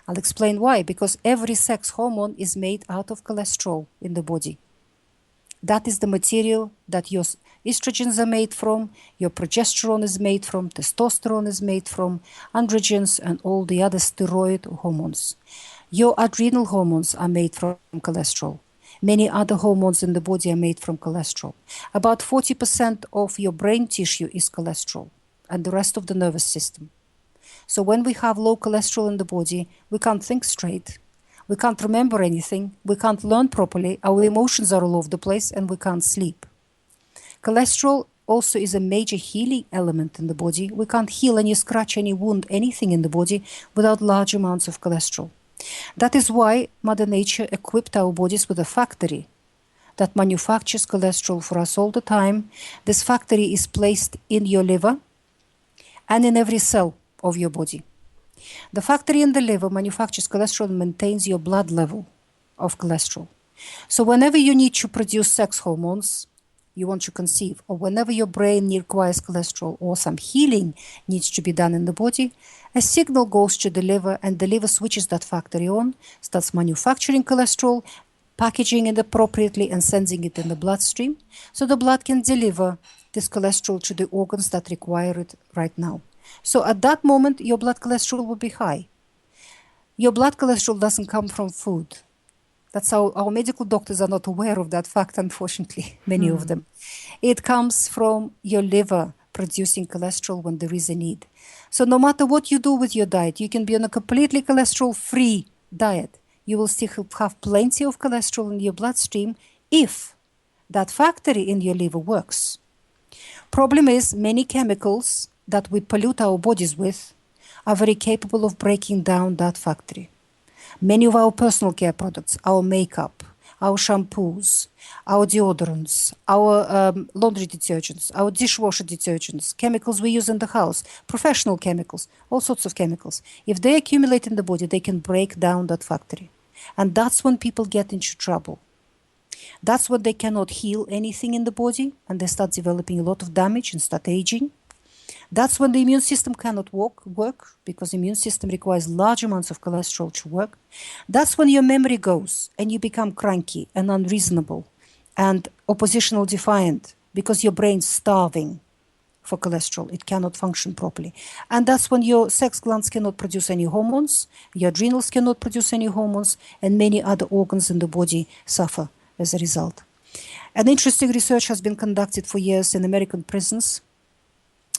I'll explain why. Because every sex hormone is made out of cholesterol in the body. That is the material that your estrogens are made from, your progesterone is made from, testosterone is made from, androgens, and all the other steroid hormones. Your adrenal hormones are made from cholesterol. Many other hormones in the body are made from cholesterol. About 40% of your brain tissue is cholesterol, and the rest of the nervous system. So when we have low cholesterol in the body, we can't think straight. We can't remember anything. We can't learn properly. Our emotions are all over the place, and we can't sleep. Cholesterol also is a major healing element in the body. We can't heal any scratch, any wound, anything in the body without large amounts of cholesterol. That is why Mother Nature equipped our bodies with a factory that manufactures cholesterol for us all the time. This factory is placed in your liver and in every cell of your body. The factory in the liver manufactures cholesterol and maintains your blood level of cholesterol. So whenever you need to produce sex hormones, you want to conceive, or whenever your brain requires cholesterol or some healing needs to be done in the body, a signal goes to the liver, and the liver switches that factory on, starts manufacturing cholesterol, packaging it appropriately and sending it in the bloodstream, so the blood can deliver this cholesterol to the organs that require it right now. So at that moment, your blood cholesterol will be high. Your blood cholesterol doesn't come from food. That's how our medical doctors are not aware of that fact, unfortunately, many of them. It comes from your liver producing cholesterol when there is a need. So no matter what you do with your diet, you can be on a completely cholesterol-free diet. You will still have plenty of cholesterol in your bloodstream if that factory in your liver works. Problem is, many chemicals that we pollute our bodies with are very capable of breaking down that factory. Many of our personal care products, our makeup, our shampoos, our deodorants, our laundry detergents, our dishwasher detergents, chemicals we use in the house, professional chemicals, all sorts of chemicals. If they accumulate in the body, they can break down that factory. And that's when people get into trouble. That's when they cannot heal anything in the body and they start developing a lot of damage and start aging. That's when the immune system cannot work because the immune system requires large amounts of cholesterol to work. That's when your memory goes and you become cranky and unreasonable and oppositional defiant because your brain's starving for cholesterol. It cannot function properly. And that's when your sex glands cannot produce any hormones, your adrenals cannot produce any hormones, and many other organs in the body suffer as a result. An interesting research has been conducted for years in American prisons.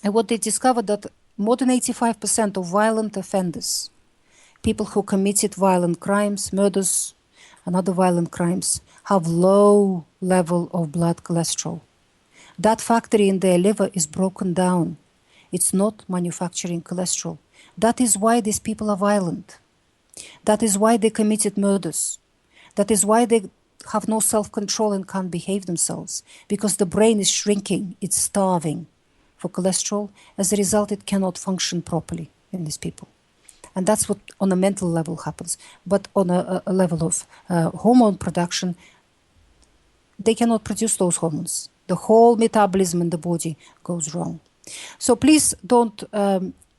And what they discovered that more than 85% of violent offenders, people who committed violent crimes, murders, and other violent crimes, have low level of blood cholesterol. That factory in their liver is broken down. It's not manufacturing cholesterol. That is why these people are violent. That is why they committed murders. That is why they have no self-control and can't behave themselves, because the brain is shrinking, it's starving for cholesterol. As a result, it cannot function properly in these people. And that's what on a mental level happens. But on a level of hormone production, they cannot produce those hormones. The whole metabolism in the body goes wrong. So please don't,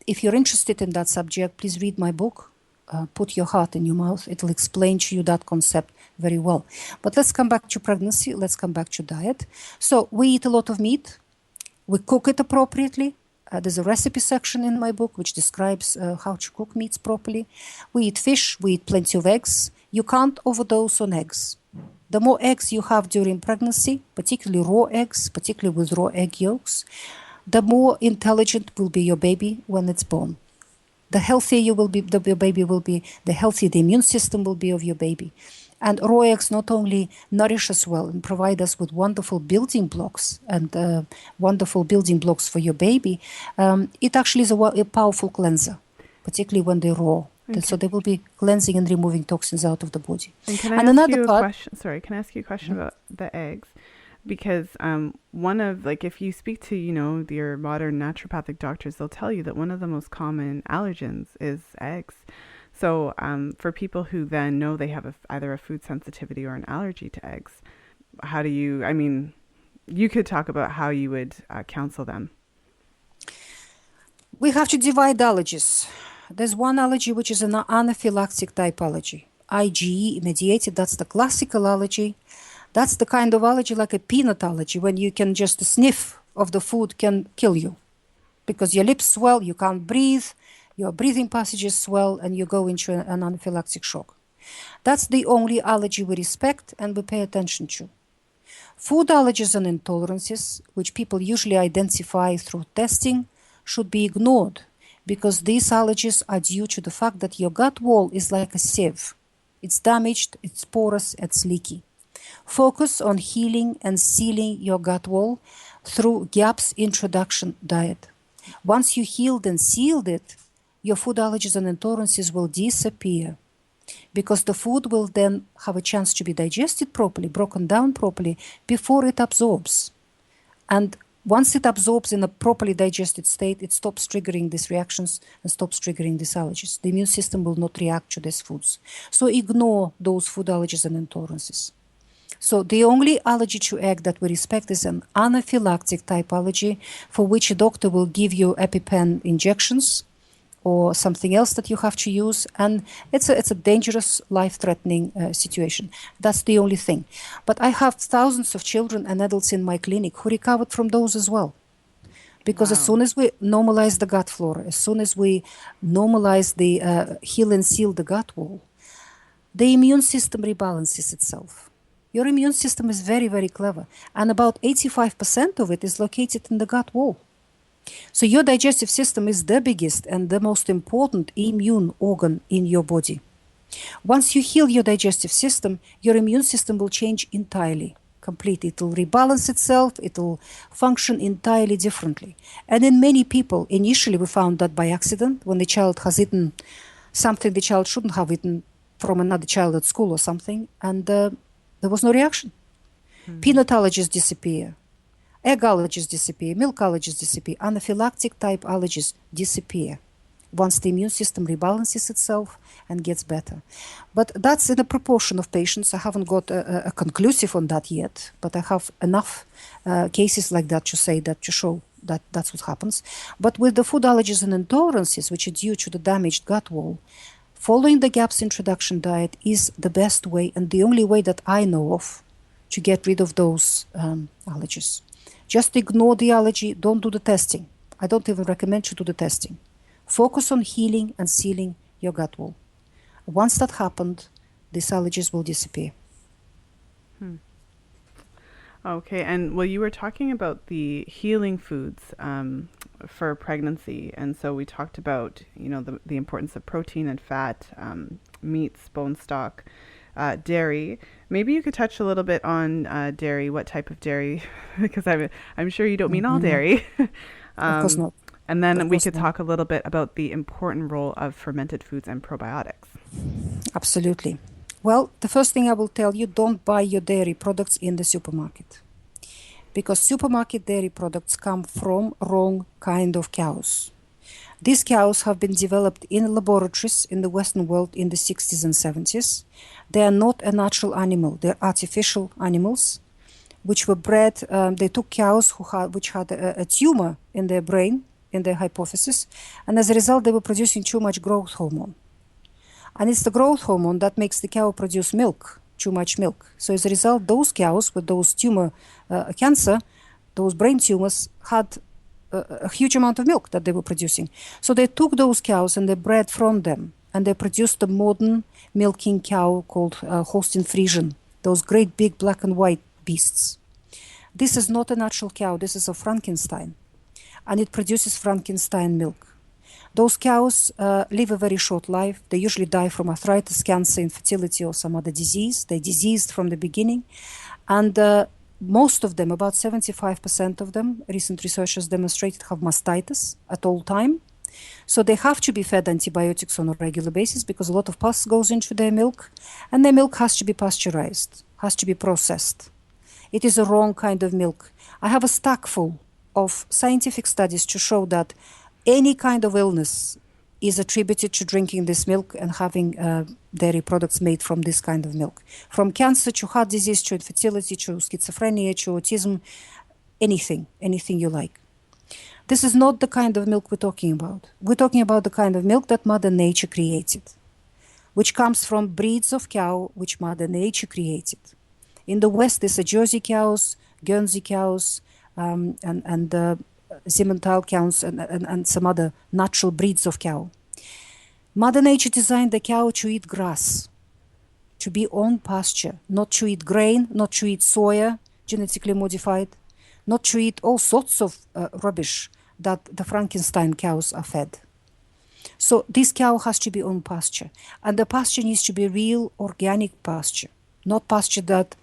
if you're interested in that subject, please read my book, Put Your Heart in Your Mouth. It will explain to you that concept very well. But let's come back to pregnancy. Let's come back to diet. So we eat a lot of meat. We cook it appropriately. There's a recipe section in my book which describes how to cook meats properly. We eat fish. We eat plenty of eggs. You can't overdose on eggs. The more eggs you have during pregnancy, particularly raw eggs, particularly with raw egg yolks, the more intelligent will be your baby when it's born. The healthier your baby will be, the healthier the immune system will be of your baby. And raw eggs not only nourish us well and provide us with wonderful building blocks and wonderful building blocks for your baby, it actually is a powerful cleanser, particularly when they're raw. Okay. So they will be cleansing and removing toxins out of the body. And can I ask you a question? Sorry, can I ask you a question about the eggs? Because one of, like, if you speak to, your modern naturopathic doctors, they'll tell you that one of the most common allergens is eggs. So for people who then know they have either a food sensitivity or an allergy to eggs, how do you, you could talk about how you would counsel them. We have to divide allergies. There's one allergy which is an anaphylactic type allergy, IgE mediated. That's the classical allergy. That's the kind of allergy like a peanut allergy, when you can just a sniff of the food can kill you because your lips swell, you can't breathe, your breathing passages swell, and you go into an anaphylactic shock. That's the only allergy we respect and we pay attention to. Food allergies and intolerances, which people usually identify through testing, should be ignored, because these allergies are due to the fact that your gut wall is like a sieve. It's damaged, it's porous, it's leaky. Focus on healing and sealing your gut wall through GAPS introduction diet. Once you healed and sealed it, your food allergies and intolerances will disappear, because the food will then have a chance to be digested properly, broken down properly, before it absorbs. And once it absorbs in a properly digested state, it stops triggering these reactions and stops triggering these allergies. The immune system will not react to these foods. So ignore those food allergies and intolerances. So the only allergy to egg that we respect is an anaphylactic type allergy, for which a doctor will give you EpiPen injections or something else that you have to use, and it's a dangerous, life-threatening situation. That's the only thing. But I have thousands of children and adults in my clinic who recovered from those as well. Because as soon as we normalize the gut flora, as soon as we normalize the heal and seal the gut wall, the immune system rebalances itself. Your immune system is very, very clever, and about 85% of it is located in the gut wall. So your digestive system is the biggest and the most important immune organ in your body. Once you heal your digestive system, your immune system will change entirely, completely. It will rebalance itself, it will function entirely differently. And in many people, initially we found that by accident, when the child has eaten something the child shouldn't have eaten from another child at school or something, and there was no reaction. Peanut allergies disappear. Egg allergies disappear, milk allergies disappear, anaphylactic type allergies disappear once the immune system rebalances itself and gets better. But that's in a proportion of patients. I haven't got a conclusive on that yet, but I have enough cases like that to say that, to show that that's what happens. But with the food allergies and intolerances, which are due to the damaged gut wall, following the GAPS introduction diet is the best way and the only way that I know of to get rid of those allergies. Just ignore the allergy, don't do the testing. I don't even recommend you do the testing. Focus on healing and sealing your gut wall. Once that happened, these allergies will disappear. Okay, and well, you were talking about the healing foods for pregnancy, and so we talked about, you know, the importance of protein and fat, meats, bone stock, dairy. Maybe you could touch a little bit on dairy. What type of dairy? Because I'm sure you don't mean all dairy. Of course not. And then we could talk a little bit about the important role of fermented foods and probiotics. Absolutely. Well, the first thing I will tell you, don't buy your dairy products in the supermarket. Because supermarket dairy products come from wrong kind of cows. These cows have been developed in laboratories in the Western world in the 60s and 70s. They are not a natural animal. They're artificial animals, which were bred. They took cows which had a tumor in their brain, in their hypophysis, and as a result, they were producing too much growth hormone. And it's the growth hormone that makes the cow produce milk, too much milk. So as a result, those cows with those tumor cancer, those brain tumors, had a huge amount of milk that they were producing. So they took those cows and they bred from them, and they produced a modern milking cow called Holstein Friesian, those great big black and white beasts. This is not a natural cow, this is a Frankenstein, and it produces Frankenstein milk. Those cows live a very short life. They usually die from arthritis, cancer, infertility, or some other disease. They're diseased from the beginning. And most of them, about 75% of them, recent research has demonstrated, have mastitis at all time. So they have to be fed antibiotics on a regular basis because a lot of pus goes into their milk, and their milk has to be pasteurized, has to be processed. It is a wrong kind of milk. I have a stack full of scientific studies to show that any kind of illness is attributed to drinking this milk and having dairy products made from this kind of milk. From cancer to heart disease to infertility to schizophrenia to autism, anything you like. This is not the kind of milk we're talking about. We're talking about the kind of milk that Mother Nature created, which comes from breeds of cow which Mother Nature created. In the West, these are Jersey cows, Guernsey cows, and Simmental cows and some other natural breeds of cow. Mother Nature designed the cow to eat grass, to be on pasture, not to eat grain, not to eat soya, genetically modified, not to eat all sorts of rubbish that the Frankenstein cows are fed. So this cow has to be on pasture, and the pasture needs to be real organic pasture, not pasture that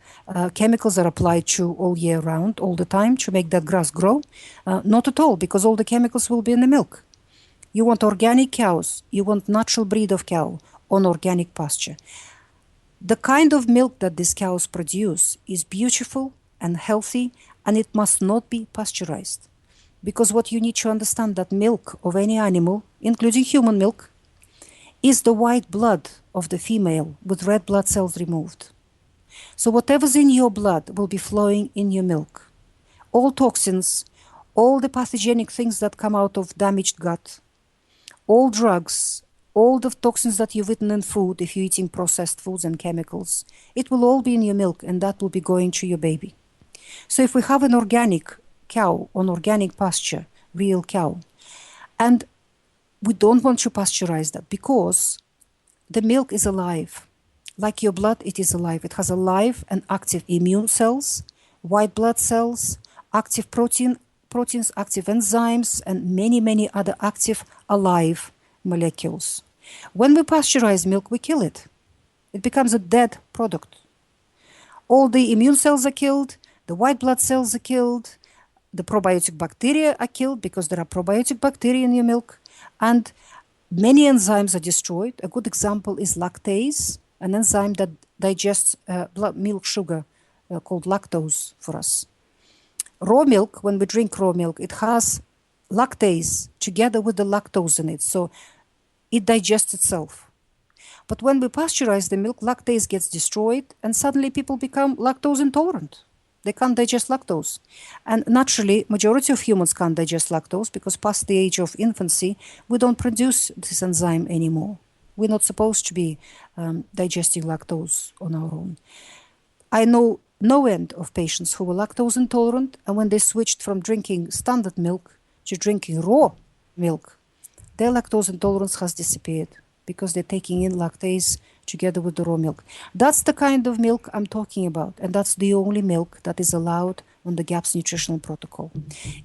chemicals are applied to all year round, all the time, to make that grass grow. Not at all, because all the chemicals will be in the milk. You want organic cows, you want natural breed of cow on organic pasture. The kind of milk that these cows produce is beautiful and healthy, and it must not be pasteurized. Because what you need to understand, that milk of any animal, including human milk, is the white blood of the female with red blood cells removed. So whatever's in your blood will be flowing in your milk. All toxins, all the pathogenic things that come out of damaged gut, all drugs, all the toxins that you've eaten in food, if you're eating processed foods and chemicals, it will all be in your milk, and that will be going to your baby. So if we have an organic cow on organic pasture, real cow, and we don't want to pasteurize that because the milk is alive. Like your blood, it is alive. It has alive and active immune cells, white blood cells, active proteins, active enzymes, and many, many other active alive molecules. When we pasteurize milk, we kill it. It becomes a dead product. All the immune cells are killed, the white blood cells are killed, the probiotic bacteria are killed because there are probiotic bacteria in your milk, and many enzymes are destroyed. A good example is lactase, an enzyme that digests milk sugar called lactose for us. Raw milk, when we drink raw milk, it has lactase together with the lactose in it, so it digests itself. But when we pasteurize the milk, lactase gets destroyed, and suddenly people become lactose intolerant. They can't digest lactose. And naturally, majority of humans can't digest lactose because past the age of infancy, we don't produce this enzyme anymore. We're not supposed to be digesting lactose on our own. I know no end of patients who were lactose intolerant, and when they switched from drinking standard milk to drinking raw milk, their lactose intolerance has disappeared because they're taking in lactase together with the raw milk. That's the kind of milk I'm talking about, and that's the only milk that is allowed on the GAPS nutritional protocol.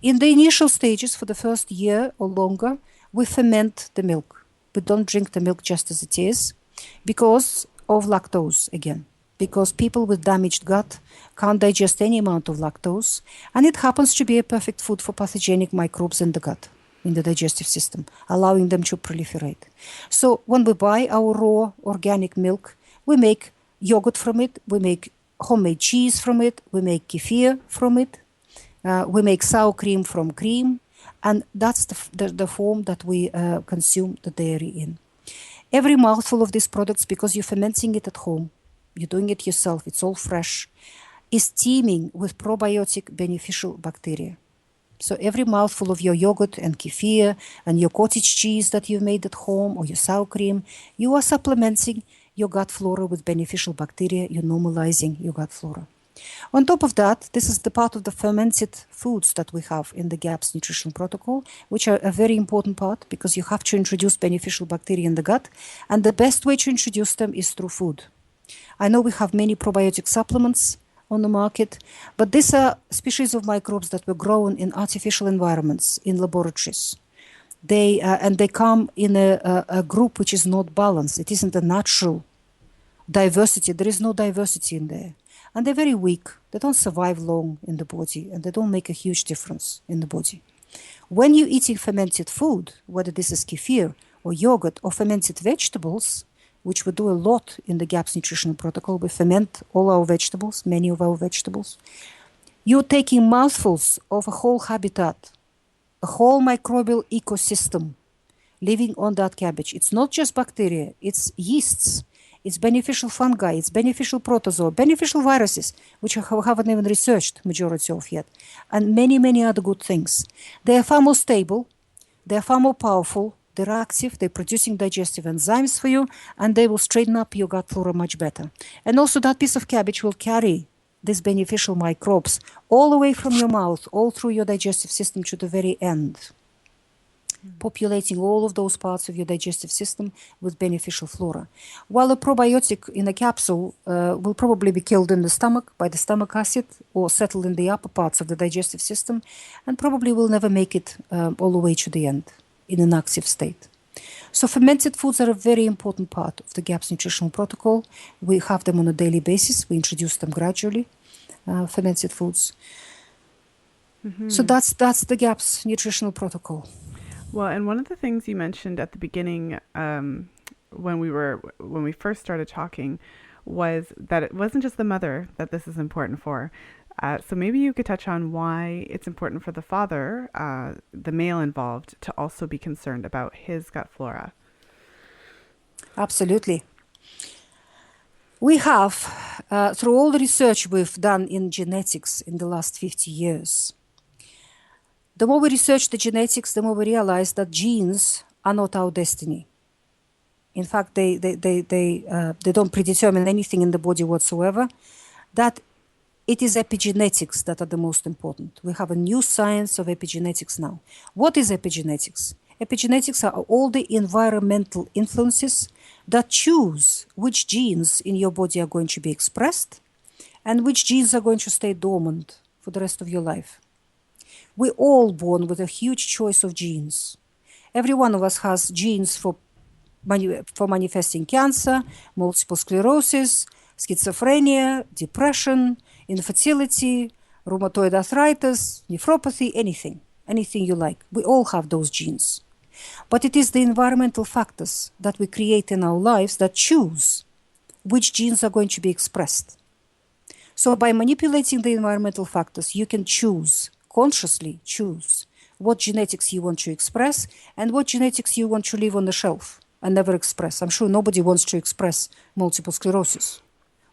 In the initial stages, for the first year or longer, we ferment the milk. We don't drink the milk just as it is because of lactose again, because people with damaged gut can't digest any amount of lactose, and it happens to be a perfect food for pathogenic microbes in the gut, in the digestive system, allowing them to proliferate. So when we buy our raw organic milk, we make yogurt from it, we make homemade cheese from it, we make kefir from it, we make sour cream from cream, and that's the form that we consume the dairy in. Every mouthful of these products, because you're fermenting it at home, you're doing it yourself, it's all fresh, is teeming with probiotic beneficial bacteria. So every mouthful of your yogurt and kefir and your cottage cheese that you've made at home or your sour cream, you are supplementing your gut flora with beneficial bacteria. You're normalizing your gut flora. On top of that, this is the part of the fermented foods that we have in the GAPS nutrition protocol, which are a very important part because you have to introduce beneficial bacteria in the gut. And the best way to introduce them is through food. I know we have many probiotic supplements on the market, but these are species of microbes that were grown in artificial environments, in laboratories. They come in a group which is not balanced. It isn't a natural diversity. There is no diversity in there. And they're very weak. They don't survive long in the body, and they don't make a huge difference in the body. When you're eating fermented food, whether this is kefir or yogurt or fermented vegetables, which we do a lot in the GAPS nutritional protocol. We ferment all our vegetables, many of our vegetables. You're taking mouthfuls of a whole habitat, a whole microbial ecosystem living on that cabbage. It's not just bacteria, it's yeasts, it's beneficial fungi, it's beneficial protozoa, beneficial viruses, which we haven't even researched majority of yet, and many, many other good things. They are far more stable, they are far more powerful, they're active, they're producing digestive enzymes for you, and they will straighten up your gut flora much better. And also that piece of cabbage will carry these beneficial microbes all the way from your mouth, all through your digestive system to the very end, populating all of those parts of your digestive system with beneficial flora. While a probiotic in a capsule will probably be killed in the stomach by the stomach acid or settle in the upper parts of the digestive system and probably will never make it all the way to the end in an active state. So fermented foods are a very important part of the GAPS nutritional protocol. We have them on a daily basis. We introduce them gradually, fermented foods. Mm-hmm. So that's the GAPS nutritional protocol. Well, and one of the things you mentioned at the beginning when we first started talking was that it wasn't just the mother that this is important for. So maybe you could touch on why it's important for the father, the male involved, to also be concerned about his gut flora. Absolutely. We have through all the research we've done in genetics in the last 50 years, the more we research the genetics, the more we realize that genes are not our destiny. In fact, they don't predetermine anything in the body whatsoever. That it is epigenetics that are the most important. We have a new science of epigenetics now. What is epigenetics? Epigenetics are all the environmental influences that choose which genes in your body are going to be expressed and which genes are going to stay dormant for the rest of your life. We're all born with a huge choice of genes. Every one of us has genes for manifesting cancer, multiple sclerosis, schizophrenia, depression, infertility, rheumatoid arthritis, nephropathy, anything you like. We all have those genes. But it is the environmental factors that we create in our lives that choose which genes are going to be expressed. So by manipulating the environmental factors, you can consciously choose what genetics you want to express and what genetics you want to leave on the shelf and never express. I'm sure nobody wants to express multiple sclerosis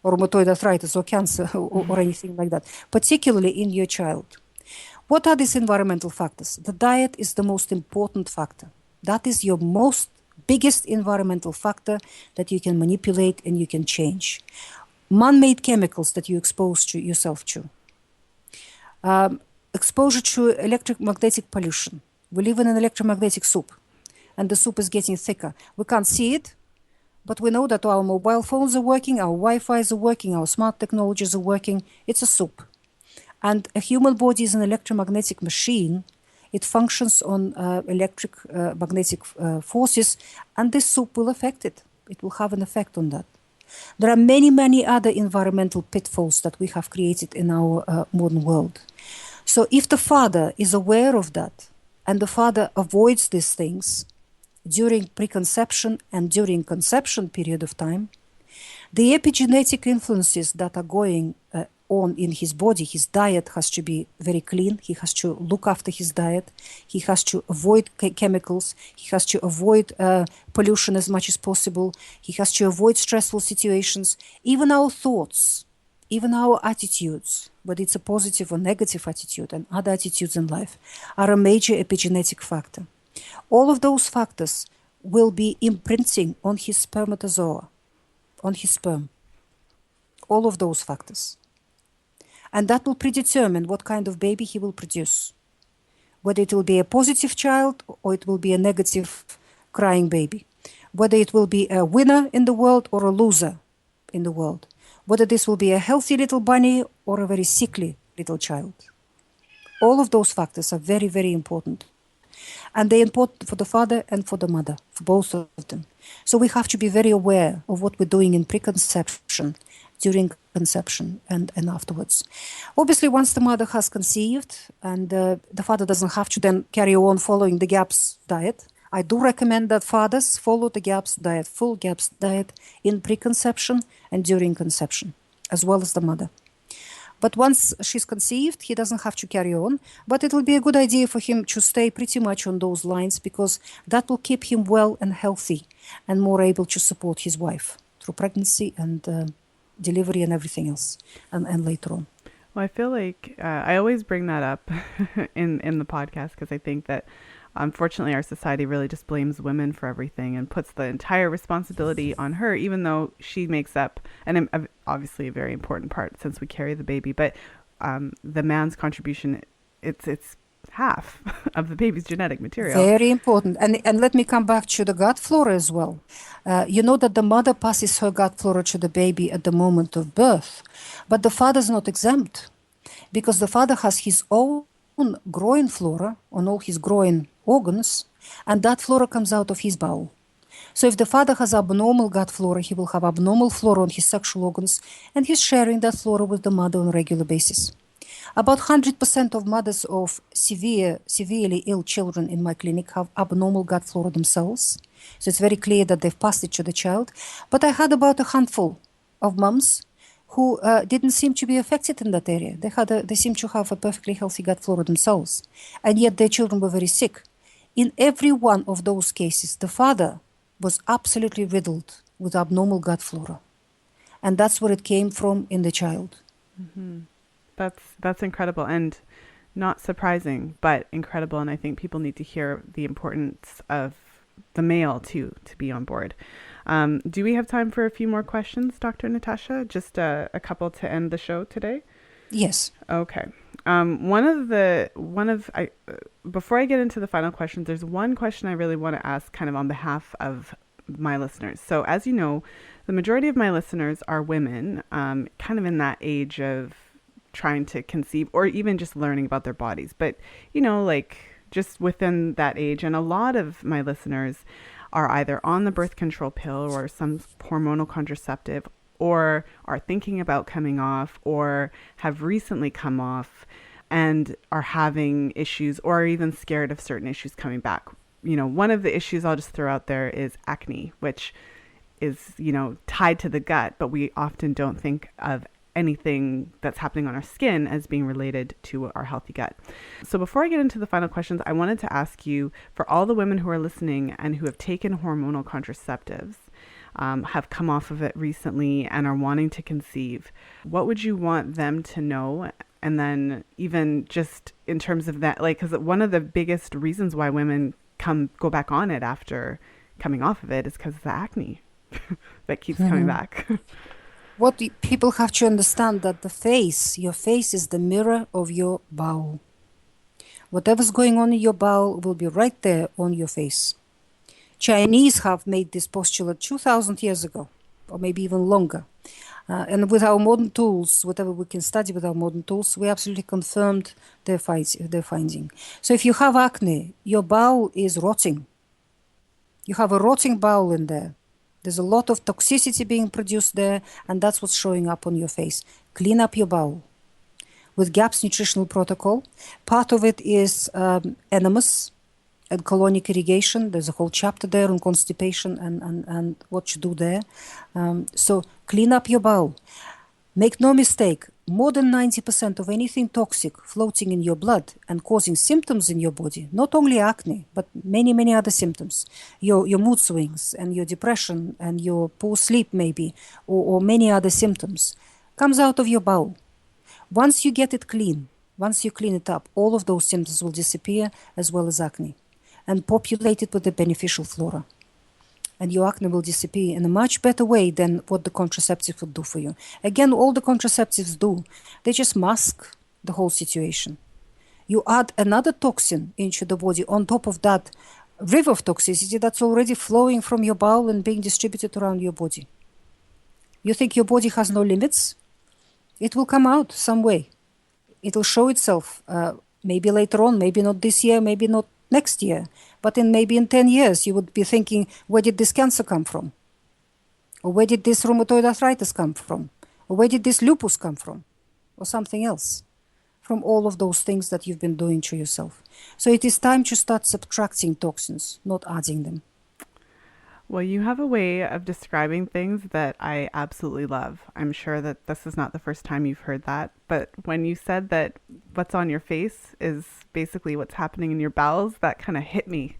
or rheumatoid arthritis or cancer or anything like that, particularly in your child. What are these environmental factors? The diet is the most important factor. That is your biggest environmental factor that you can manipulate and you can change. Man-made chemicals that you expose to yourself to. Exposure to electromagnetic pollution. We live in an electromagnetic soup, and the soup is getting thicker. We can't see it, but we know that our mobile phones are working, our Wi-Fi are working, our smart technologies are working. It's a soup. And a human body is an electromagnetic machine. It functions on magnetic forces, and this soup will affect it. It will have an effect on that. There are many, many other environmental pitfalls that we have created in our modern world. So if the father is aware of that, and the father avoids these things during preconception and during conception period of time, the epigenetic influences that are going on in his body, his diet has to be very clean. He has to look after his diet. He has to avoid chemicals. He has to avoid pollution as much as possible. He has to avoid stressful situations. Even our thoughts, even our attitudes, whether it's a positive or negative attitude and other attitudes in life, are a major epigenetic factor. All of those factors will be imprinting on his spermatozoa, on his sperm. All of those factors. And that will predetermine what kind of baby he will produce. Whether it will be a positive child or it will be a negative crying baby. Whether it will be a winner in the world or a loser in the world. Whether this will be a healthy little bunny or a very sickly little child. All of those factors are very, very important. And they're important for the father and for the mother, for both of them. So we have to be very aware of what we're doing in preconception, during conception and afterwards. Obviously, once the mother has conceived and the father doesn't have to then carry on following the GAPS diet, I do recommend that fathers follow the GAPS diet, full GAPS diet in preconception and during conception, as well as the mother. But once she's conceived, he doesn't have to carry on. But it will be a good idea for him to stay pretty much on those lines because that will keep him well and healthy and more able to support his wife through pregnancy and delivery and everything else and later on. Well, I feel like I always bring that up in the podcast because I think that unfortunately our society really just blames women for everything and puts the entire responsibility on her, even though she makes up, and obviously a very important part since we carry the baby, but the man's contribution, it's half of the baby's genetic material. Very important. And let me come back to the gut flora as well. You know that the mother passes her gut flora to the baby at the moment of birth, but the father's not exempt because the father has his own groin flora on all his groin organs, and that flora comes out of his bowel. So if the father has abnormal gut flora, he will have abnormal flora on his sexual organs, and he's sharing that flora with the mother on a regular basis. About 100% of mothers of severely ill children in my clinic have abnormal gut flora themselves. So it's very clear that they've passed it to the child. But I had about a handful of moms who didn't seem to be affected in that area. They seemed to have a perfectly healthy gut flora themselves. And yet their children were very sick. In every one of those cases, the father was absolutely riddled with abnormal gut flora. And that's where it came from in the child. Mm-hmm. That's incredible and not surprising, but incredible. And I think people need to hear the importance of the male to be on board. Do we have time for a few more questions, Dr. Natasha? Just a couple to end the show today? Yes. Okay. Before I get into the final questions, there's one question I really want to ask kind of on behalf of my listeners. So as you know, the majority of my listeners are women, kind of in that age of trying to conceive or even just learning about their bodies. But, like just within that age. And a lot of my listeners are either on the birth control pill or some hormonal contraceptive, or are thinking about coming off or have recently come off and are having issues or are even scared of certain issues coming back. One of the issues I'll just throw out there is acne, which is, tied to the gut, but we often don't think of anything that's happening on our skin as being related to our healthy gut. So before I get into the final questions, I wanted to ask you, for all the women who are listening and who have taken hormonal contraceptives, have come off of it recently and are wanting to conceive, what would you want them to know? And then even just in terms of that, like, because one of the biggest reasons why women go back on it after coming off of it is because of the acne that keeps coming back. What people have to understand that your face is the mirror of your bowel. Whatever's going on in your bowel will be right there on your face. Chinese have made this postulate 2,000 years ago, or maybe even longer. And with our modern tools, whatever we can study with our modern tools, we absolutely confirmed their finding. So if you have acne, your bowel is rotting. You have a rotting bowel in there. There's a lot of toxicity being produced there, and that's what's showing up on your face. Clean up your bowel. With GAPS nutritional protocol, part of it is enemas and colonic irrigation. There's a whole chapter there on constipation and what you do there. So clean up your bowel. Make no mistake, more than 90% of anything toxic floating in your blood and causing symptoms in your body, not only acne, but many, many other symptoms, your mood swings and your depression and your poor sleep maybe, or many other symptoms, comes out of your bowel. Once you get it clean, once you clean it up, all of those symptoms will disappear, as well as acne, and populate it with the beneficial flora. And your acne will disappear in a much better way than what the contraceptives would do for you. Again, all the contraceptives do, they just mask the whole situation. You add another toxin into the body on top of that river of toxicity that's already flowing from your bowel and being distributed around your body. You think your body has no limits? It will come out some way. It will show itself maybe later on, maybe not this year, maybe not next year, but maybe in 10 years, you would be thinking, where did this cancer come from? Or where did this rheumatoid arthritis come from? Or where did this lupus come from? Or something else from all of those things that you've been doing to yourself. So it is time to start subtracting toxins, not adding them. Well, you have a way of describing things that I absolutely love. I'm sure that this is not the first time you've heard that, but when you said that what's on your face is basically what's happening in your bowels, that kind of hit me.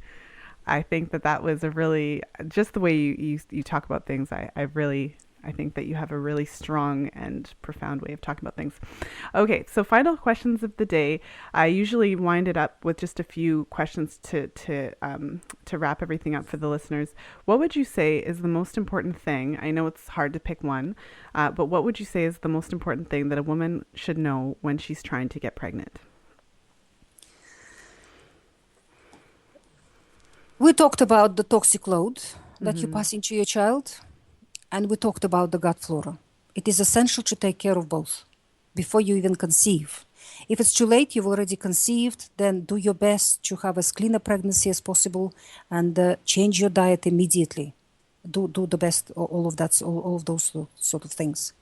I think that was a really, just the way you talk about things, I think that you have a really strong and profound way of talking about things. Okay, so final questions of the day. I usually wind it up with just a few questions to wrap everything up for the listeners. What would you say is the most important thing? I know it's hard to pick one, but what would you say is the most important thing that a woman should know when she's trying to get pregnant? We talked about the toxic load that you pass into your child. And we talked about the gut flora. It is essential to take care of both before you even conceive. If it's too late, you've already conceived, then do your best to have as clean a pregnancy as possible and change your diet immediately. Do the best, all of those sort of things.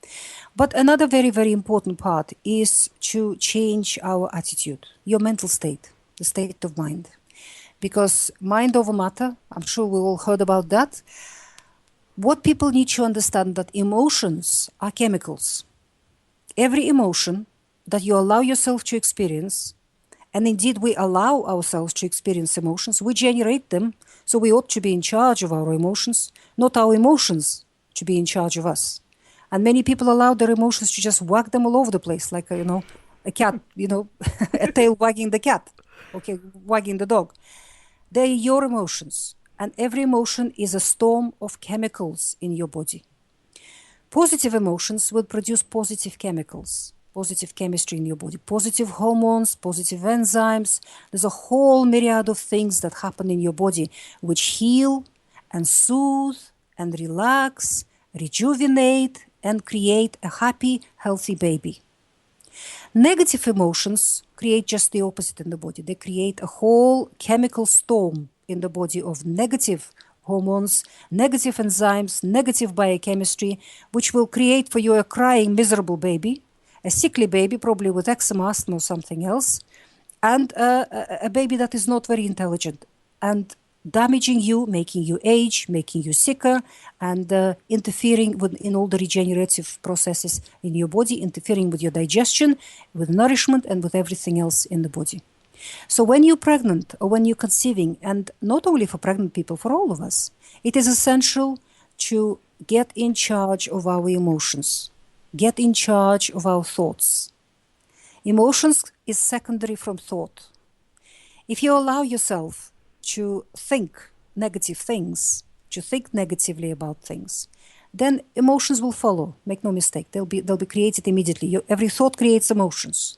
But another very, very important part is to change our attitude, your mental state, the state of mind. Because mind over matter, I'm sure we all heard about that. What people need to understand that emotions are chemicals. Every emotion that you allow yourself to experience, and indeed we allow ourselves to experience emotions, we generate them, so we ought to be in charge of our emotions, not our emotions to be in charge of us. And many people allow their emotions to just wag them all over the place, like, a cat, a tail wagging the cat, okay, wagging the dog. They're your emotions. And every emotion is a storm of chemicals in your body. Positive emotions will produce positive chemicals, positive chemistry in your body, positive hormones, positive enzymes. There's a whole myriad of things that happen in your body which heal and soothe and relax, rejuvenate, and create a happy, healthy baby. Negative emotions create just the opposite in the body. They create a whole chemical storm in the body of negative hormones, negative enzymes, negative biochemistry, which will create for you a crying, miserable baby, a sickly baby, probably with eczema, asthma, or something else, and a baby that is not very intelligent and damaging you, making you age, making you sicker, and interfering in all the regenerative processes in your body, interfering with your digestion, with nourishment, and with everything else in the body. So when you're pregnant or when you're conceiving, and not only for pregnant people, for all of us, it is essential to get in charge of our emotions, get in charge of our thoughts. Emotions is secondary from thought. If you allow yourself to think negative things, to think negatively about things, then emotions will follow. Make no mistake, they'll be created immediately. Every thought creates emotions.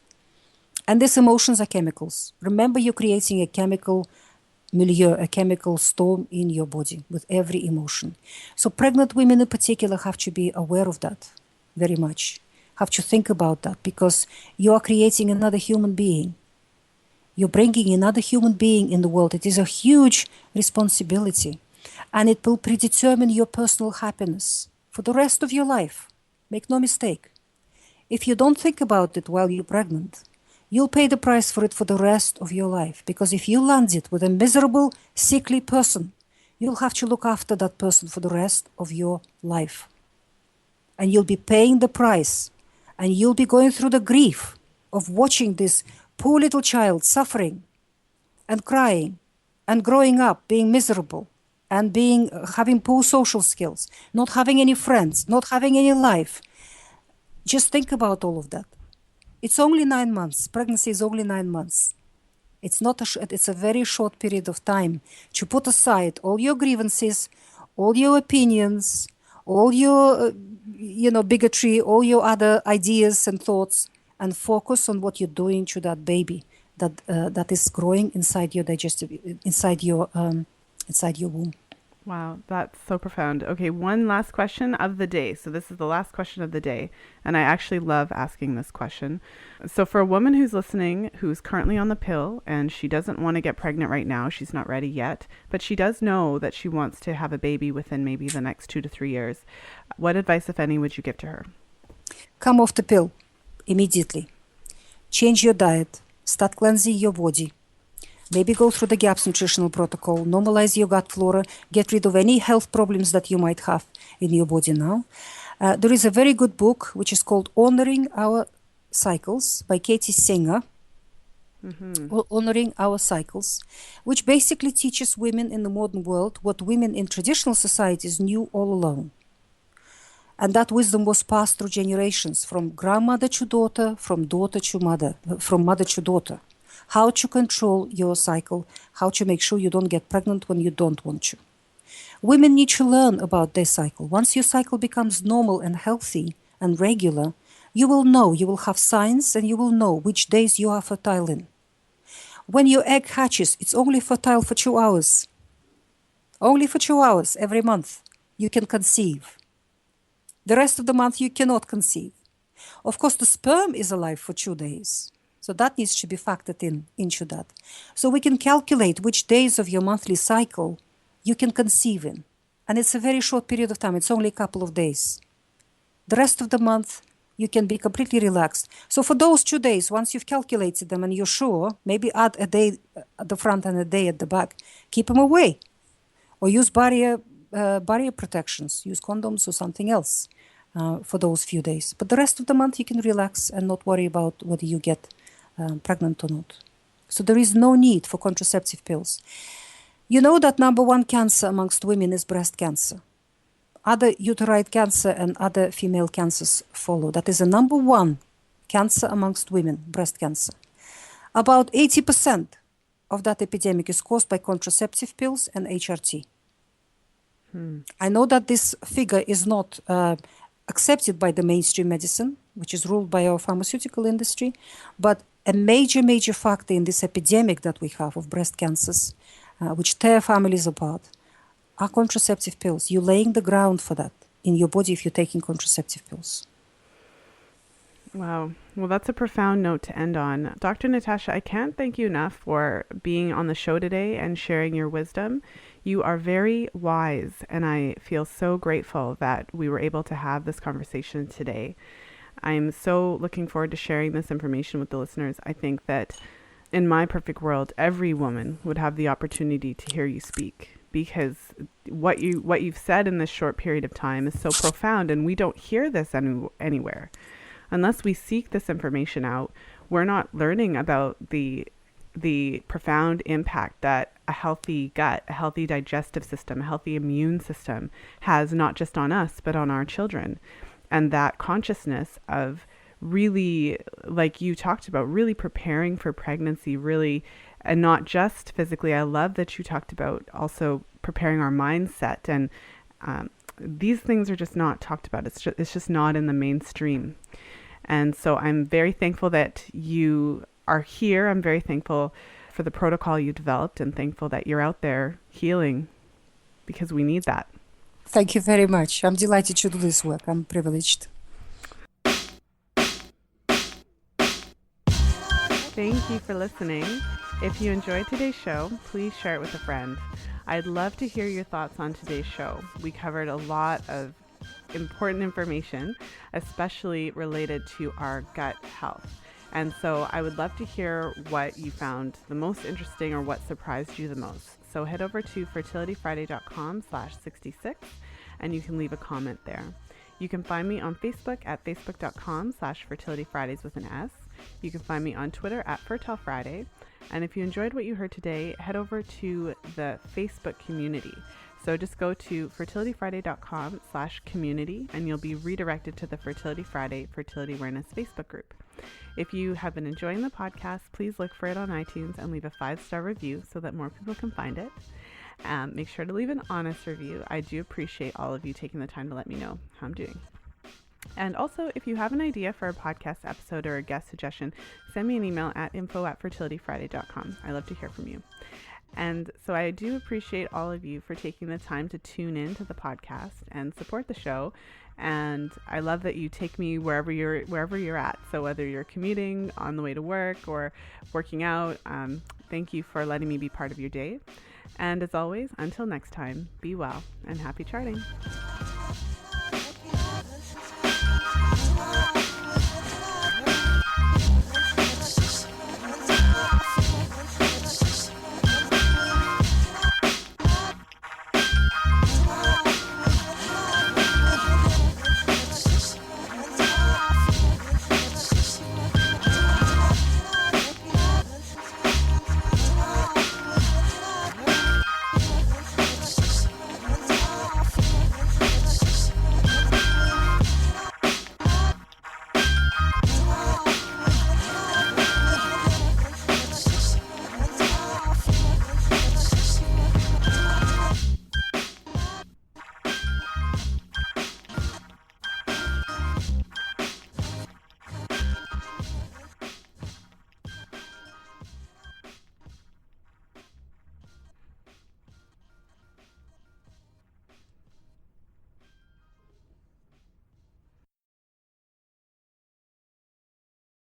And these emotions are chemicals. Remember, you're creating a chemical milieu, a chemical storm in your body with every emotion. So pregnant women in particular have to be aware of that very much, have to think about that, because you are creating another human being. You're bringing another human being in the world. It is a huge responsibility, and it will predetermine your personal happiness for the rest of your life. Make no mistake. If you don't think about it while you're pregnant, you'll pay the price for it for the rest of your life. Because if you land it with a miserable, sickly person, you'll have to look after that person for the rest of your life. And you'll be paying the price. And you'll be going through the grief of watching this poor little child suffering and crying and growing up, being miserable and having poor social skills, not having any friends, not having any life. Just think about all of that. It's only 9 months. Pregnancy is only 9 months. It's a very short period of time to put aside all your grievances, all your opinions, all your, bigotry, all your other ideas and thoughts, and focus on what you're doing to that baby that is growing inside your inside your womb. Wow, that's so profound. Okay, one last question of the day. So this is the last question of the day, and I actually love asking this question. So for a woman who's listening, who's currently on the pill, and she doesn't want to get pregnant right now, she's not ready yet, but she does know that she wants to have a baby within maybe the next 2 to 3 years, what advice, if any, would you give to her? Come off the pill immediately. Change your diet. Start cleansing your body. Maybe go through the GAPS nutritional protocol, normalize your gut flora, get rid of any health problems that you might have in your body now. There is a very good book which is called Honoring Our Cycles by Katie Singer. Honoring Our Cycles, which basically teaches women in the modern world what women in traditional societies knew all along. And that wisdom was passed through generations, from grandmother to daughter, from daughter to mother, from mother to daughter. How to control your cycle, how to make sure you don't get pregnant when you don't want to. Women need to learn about their cycle. Once your cycle becomes normal and healthy and regular, you will know, you will have signs, and you will know which days you are fertile in. When your egg hatches, it's only fertile for 2 hours. Only for 2 hours every month you can conceive. The rest of the month you cannot conceive. Of course, the sperm is alive for 2 days. So that needs to be factored into that. So we can calculate which days of your monthly cycle you can conceive in. And it's a very short period of time. It's only a couple of days. The rest of the month, you can be completely relaxed. So for those 2 days, once you've calculated them and you're sure, maybe add a day at the front and a day at the back, keep them away. Or use barrier protections, use condoms or something else for those few days. But the rest of the month, you can relax and not worry about whether you get pregnant or not. So there is no need for contraceptive pills. You know that number 1 cancer amongst women is breast cancer. other uterine cancer and other female cancers follow. That is the number one cancer amongst women, breast cancer. About 80% of that epidemic is caused by contraceptive pills and HRT. I know that this figure is not accepted by the mainstream medicine, which is ruled by our pharmaceutical industry, but a major factor in this epidemic that we have of breast cancers, which tear families apart, are contraceptive pills. You're laying the ground for that in your body if you're taking contraceptive pills. Wow. Well, that's a profound note to end on. Dr. Natasha, I can't thank you enough for being on the show today and sharing your wisdom. You are very wise, and I feel so grateful that we were able to have this conversation today. I'm so looking forward to sharing this information with the listeners. I think that in my perfect world, every woman would have the opportunity to hear you speak, because what you've said in this short period of time is so profound, and we don't hear this anywhere. Unless we seek this information out, we're not learning about the profound impact that a healthy gut, a healthy digestive system, a healthy immune system has, not just on us, but on our children. And that consciousness of really, like you talked about, really preparing for pregnancy, really, and not just physically. I love that you talked about also preparing our mindset. And these things are just not talked about. It's just not in the mainstream. And so I'm very thankful that you are here. I'm very thankful for the protocol you developed, and thankful that you're out there healing, because we need that. Thank you very much. I'm delighted to do this work. I'm privileged. Thank you for listening. If you enjoyed today's show, please share it with a friend. I'd love to hear your thoughts on today's show. We covered a lot of important information, especially related to our gut health. And so I would love to hear what you found the most interesting or what surprised you the most. So head over to fertilityfriday.com/66 and you can leave a comment there. You can find me on Facebook at facebook.com/fertilityfridays with an S. You can find me on Twitter at Fertile Friday. And if you enjoyed what you heard today, head over to the Facebook community. So just go to fertilityfriday.com/community and you'll be redirected to the Fertility Friday Fertility Awareness Facebook group. If you have been enjoying the podcast, please look for it on iTunes and leave a 5-star review so that more people can find it. Make sure to leave an honest review. I do appreciate all of you taking the time to let me know how I'm doing. And also, if you have an idea for a podcast episode or a guest suggestion, send me an email at info@fertilityfriday.com. I love to hear from you. And so I do appreciate all of you for taking the time to tune in to the podcast and support the show. And I love that you take me wherever you're at. So whether you're commuting, on the way to work, or working out, thank you for letting me be part of your day. And as always, until next time, be well and happy charting.